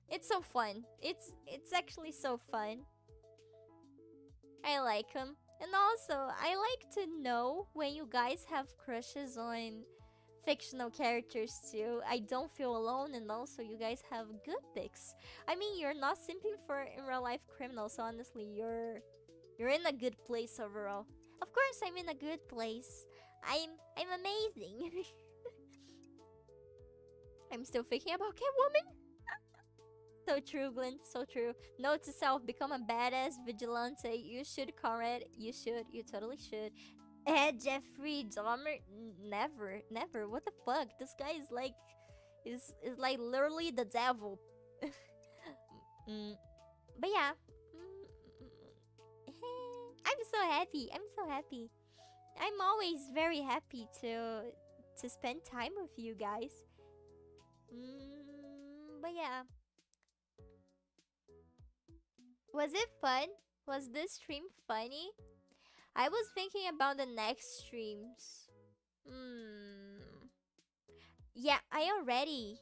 It's so fun. It's actually so fun. I like them. And also, I like to know when you guys have crushes on fictional characters too. I don't feel alone, and also you guys have good picks. I mean, you're not simping for in real life criminals, so honestly, you're in a good place overall. Of course, I'm in a good place. I'm amazing. I'm still thinking about Catwoman. So true, Glenn. So true. Note to self: become a badass vigilante. You should, Conrad. You should. You totally should. Jeffrey Dahmer. Never, never. What the fuck? This guy is like literally the devil. But yeah, I'm so happy. I'm so happy. I'm always very happy to spend time with you guys. But yeah, was it fun? Was this stream funny? I was thinking about the next streams. Yeah, I already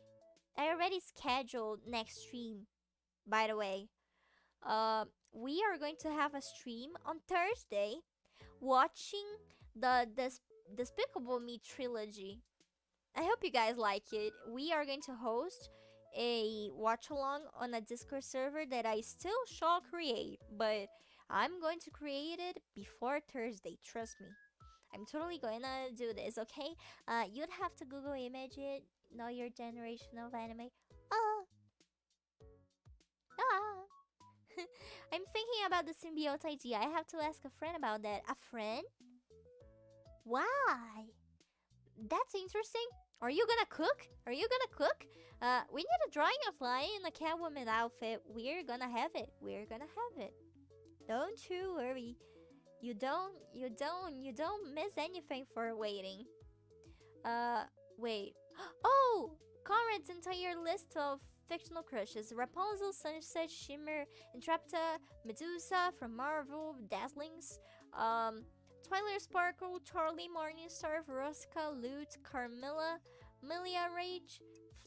scheduled next stream. By the way, we are going to have a stream on Thursday, watching the Despicable Me trilogy. I hope you guys like it. We are going to host a watch along on a Discord server that I still shall create, but I'm going to create it before Thursday. Trust me. I'm totally gonna do this, okay? You'd have to Google image it, know your generation of anime. Ah, ah. I'm thinking about the symbiote idea. I have to ask a friend about that. A friend? Why? That's interesting. Are you gonna cook? Are you gonna cook? We need a drawing of Lion in a Catwoman outfit. We're gonna have it. We're gonna have it. Don't you worry. You don't miss anything for waiting. Uh, wait. Oh! Conrad's entire list of fictional crushes. Rapunzel, Sunset, Shimmer, Entrapta, Medusa from Marvel, Dazzlings, Twilight Sparkle, Charlie, Morningstar, Veronica, Lute, Carmilla, Milia Rage,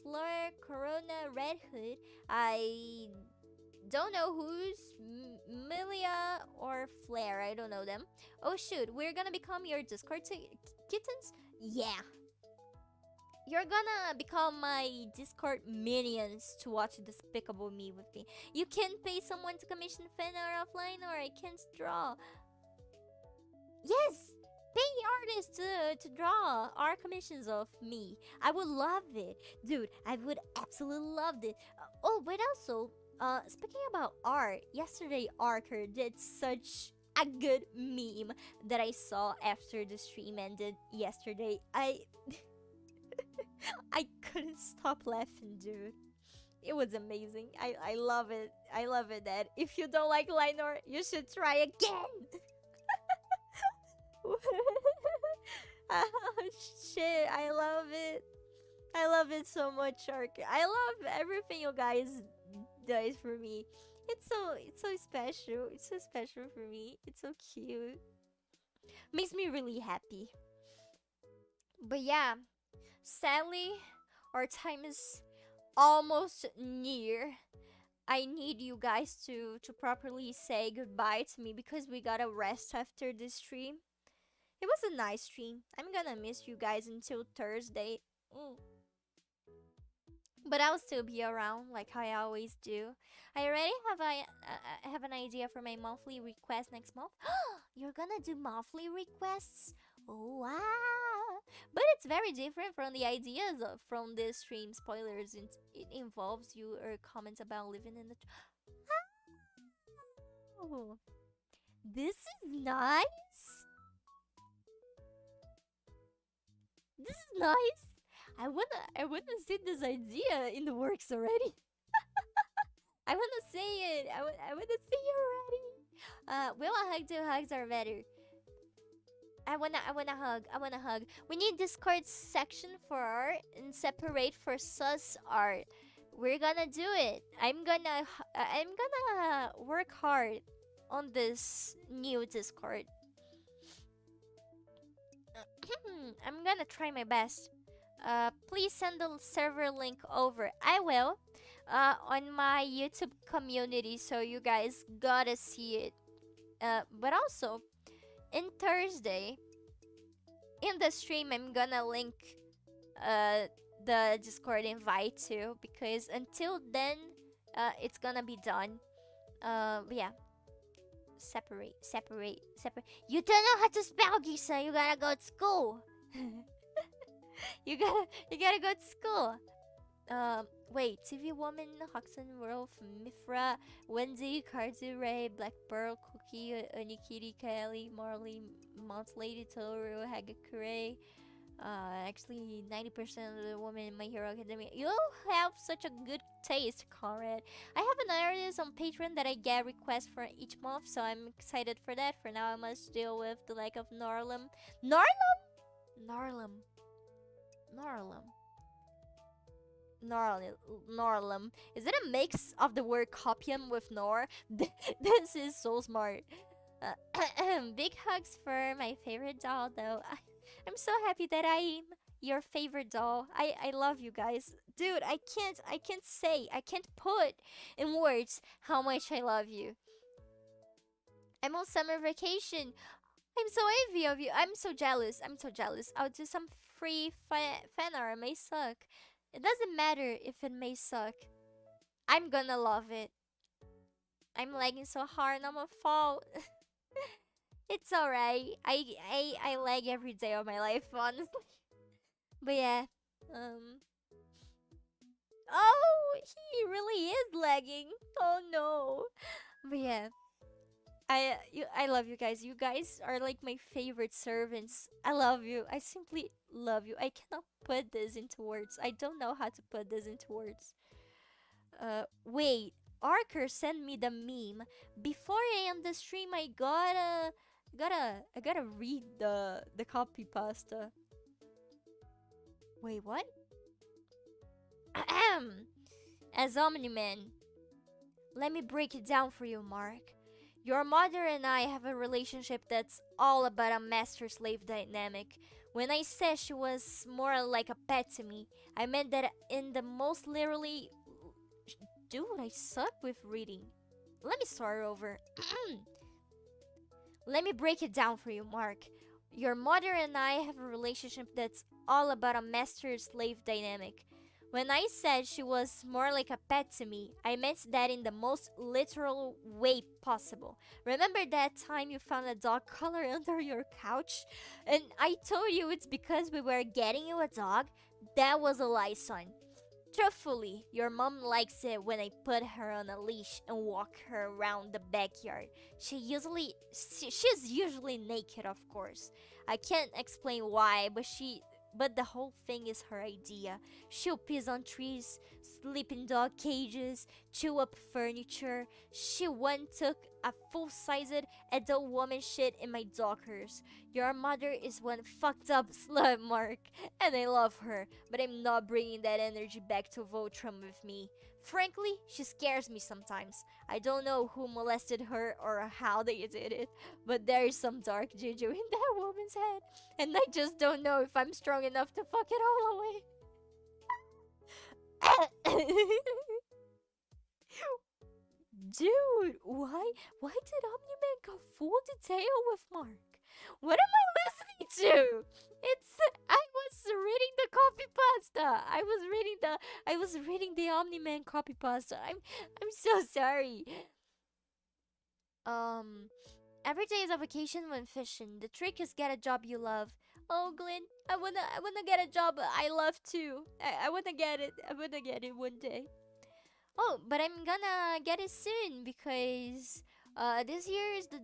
Fleur, Corona, Red Hood. I don't know who's Milia or Flare. I don't know them. Oh shoot, we're gonna become your Discord kittens? Yeah. You're gonna become my Discord minions to watch Despicable Me with me. You can pay someone to commission fan art offline, or I can't draw. Yes! Pay artists to draw art commissions of me. I would love it. Dude, I would absolutely love it. Oh, but also, speaking about art, yesterday Archer did such a good meme that I saw after the stream ended yesterday. I couldn't stop laughing, dude. It was amazing. I love it. I love it that if you don't like LIENOHR, you should try again. Oh, shit, I love it. I love it so much, Shark. I love everything you guys does for me. It's so special. It's so special for me. It's so cute. Makes me really happy. But yeah, sadly, our time is almost near. I need you guys to properly say goodbye to me because we gotta rest after this stream. It was a nice stream. I'm gonna miss you guys until Thursday. Mm. But I'll still be around like I always do. I already have an idea for my monthly request next month. You're gonna do monthly requests? Oh, wow! But it's very different from the ideas from this stream. Spoilers. It involves you or comments about living in the. Oh, this is nice. This is nice. I wanna see this idea in the works already. I wanna say it. I wanna see it already. Will I hug? Do hugs are better. I wanna hug. I wanna hug. We need Discord section for art and separate for sus art. We're gonna do it. I'm gonna work hard on this new Discord. I'm gonna try my best. Please send the server link over. I will. On my YouTube community, so you guys gotta see it. But also, in Thursday, in the stream, I'm gonna link the Discord invite too, because until then, it's gonna be done. Yeah. Separate. You don't know how to spell, Gisa. You gotta go to school. you gotta go to school. Wait, TV Woman, Hoxton, Wolf, Mifra, Wendy, Karzu, Ray, Black Pearl, Cookie, Unikiri, Kylie, Marley, Mount Lady, Toru, Hagakure. Actually, 90% of the women in My Hero Academia. You have such a good taste, Conrad. I have an artist on Patreon that I get requests for each month, so I'm excited for that. For now, I must deal with the lack of Norlem. Norlem. Is it a mix of the word copium with Nor? This is so smart. Big hugs for my favorite doll, though. I'm so happy that I'm your favorite doll. I love you guys. Dude, I can't put in words how much I love you. I'm on summer vacation. I'm so envy of you. I'm so jealous. I'll do some free fan art. It may suck. It doesn't matter if it may suck. I'm gonna love it. I'm lagging so hard. I'm a fall. It's alright. I lag every day of my life, honestly. But yeah. Oh, he really is lagging. Oh no. But yeah, I love you guys. You guys are like my favorite servants. I love you. I simply love you. I cannot put this into words. I don't know how to put this into words. Wait. Arker sent me the meme. Before I end the stream, I gotta read the copy pasta. Wait, what? Ahem. As Omni-Man, let me break it down for you, Mark. Your mother and I have a relationship that's all about a master slave dynamic. When I said she was more like a pet to me, I meant that in the most literally. Dude, I suck with reading. Let me start over. Let me break it down for you, Mark. Your mother and I have a relationship that's all about a master slave dynamic. When I said she was more like a pet to me, I meant that in the most literal way possible. Remember that time you found a dog collar under your couch? And I told you it's because we were getting you a dog? That was a lie, son. Truthfully, your mom likes it when I put her on a leash and walk her around the backyard. She's usually naked, of course. I can't explain why, but the whole thing is her idea. She'll piss on trees, sleep in dog cages, chew up furniture. She once took a full-sized adult woman shit in my dockers. Your mother is one fucked up slut, Mark, and I love her, but I'm not bringing that energy back to Voltron with me. Frankly, she scares me sometimes. I don't know who molested her or how they did it, but there is some dark juju in that woman's head, and I just don't know if I'm strong enough to fuck it all away. Dude, why did Omni-Man go full detail with Mark? What am I listening to? It's I was reading the copy pasta. I was reading the Omni-Man copy pasta. I'm so sorry. Um every day is a vacation when fishing. The trick is get a job you love. Oh Glenn, I wanna get a job I love too. I wanna get it. I wanna get it one day. Oh, but I'm gonna get it soon because this year is the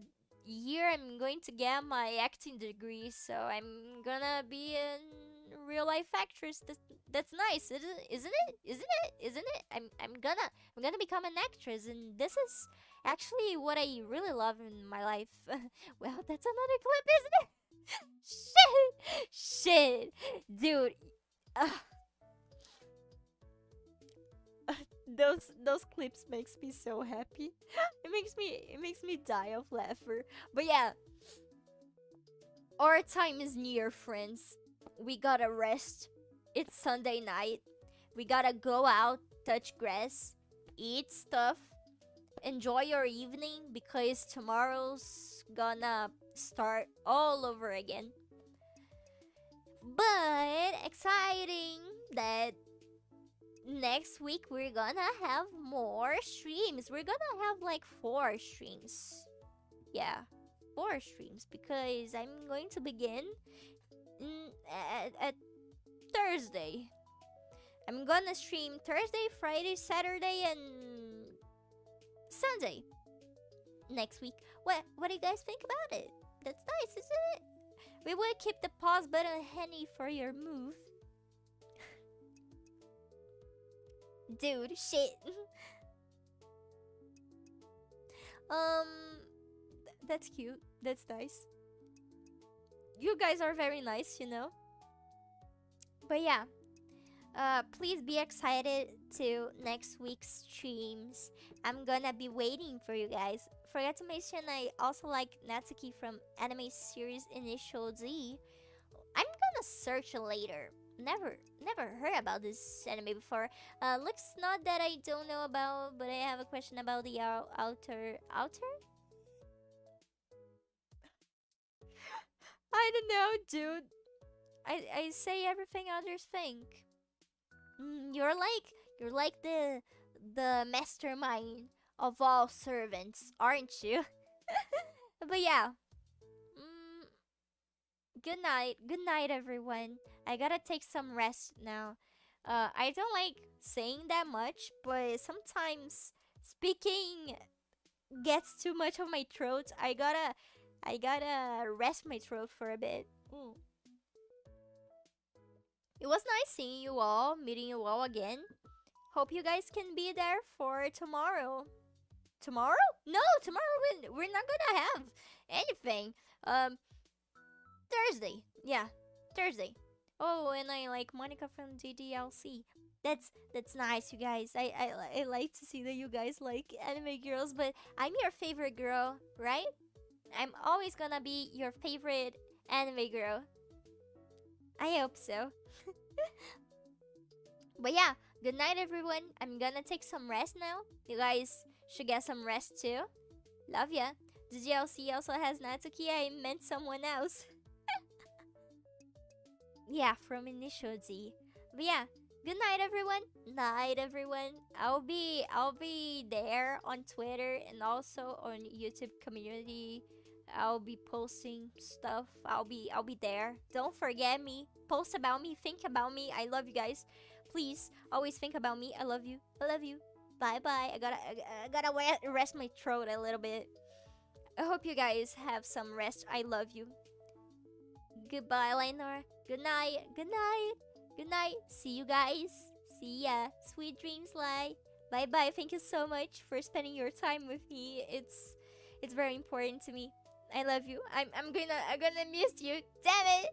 year I'm going to get my acting degree, so I'm gonna be a real life actress. That's nice, isn't it? Isn't it? Isn't it? I'm gonna become an actress, and this is actually what I really love in my life. Well, that's another clip, isn't it? Shit, shit, dude. Uh, those clips makes me so happy. It makes me die of laughter. But yeah, our time is near, friends. We gotta rest. It's Sunday night. We gotta go out, touch grass, eat stuff, enjoy your evening because tomorrow's gonna start all over again. But exciting that next week we're gonna have more streams. We're gonna have like 4 streams. Yeah, 4 streams because I'm going to begin at Thursday. I'm gonna stream Thursday, Friday, Saturday, and Sunday next week. What do you guys think about it? That's nice, isn't it? We will keep the pause button handy for your move. Dude, shit. um, that's cute. That's nice. You guys are very nice, you know. But yeah, please be excited to next week's streams. I'm gonna be waiting for you guys. Forgot to mention I also like Natsuki from anime series Initial D. I'm gonna search later. Never heard about this anime before. Looks not that I don't know about, but I have a question about the outer. I don't know, dude. I say everything others think. You're like the mastermind of all servants, aren't you? But yeah. Mm, good night, everyone. I gotta take some rest now. I don't like saying that much, but sometimes speaking gets too much of my throat. I gotta rest my throat for a bit. It was nice seeing you all, meeting you all again. Hope you guys can be there for tomorrow. Tomorrow? No, tomorrow we're not gonna have anything. Um, Thursday. Yeah, Thursday. Oh, and I like Monica from DDLC. That's nice, you guys. I like to see that you guys like anime girls, but I'm your favorite girl, right? I'm always gonna be your favorite anime girl. I hope so. But yeah, good night, everyone. I'm gonna take some rest now. You guys should get some rest too. Love ya. The GLC also has Natsuki. I meant someone else. Yeah, from Initial Z. But yeah, good night, everyone. Night, everyone. I'll be there on Twitter and also on YouTube community. I'll be posting stuff. I'll be there. Don't forget me. Post about me. Think about me. I love you guys. Please always think about me. I love you. I love you. Bye bye. I gotta rest my throat a little bit. I hope you guys have some rest. I love you. Goodbye, LIENOHR. Good night. Good night. Good night. See you guys. See ya. Sweet dreams, Lie. Bye bye. Thank you so much for spending your time with me. It's very important to me. I love you. I'm gonna miss you. Damn it.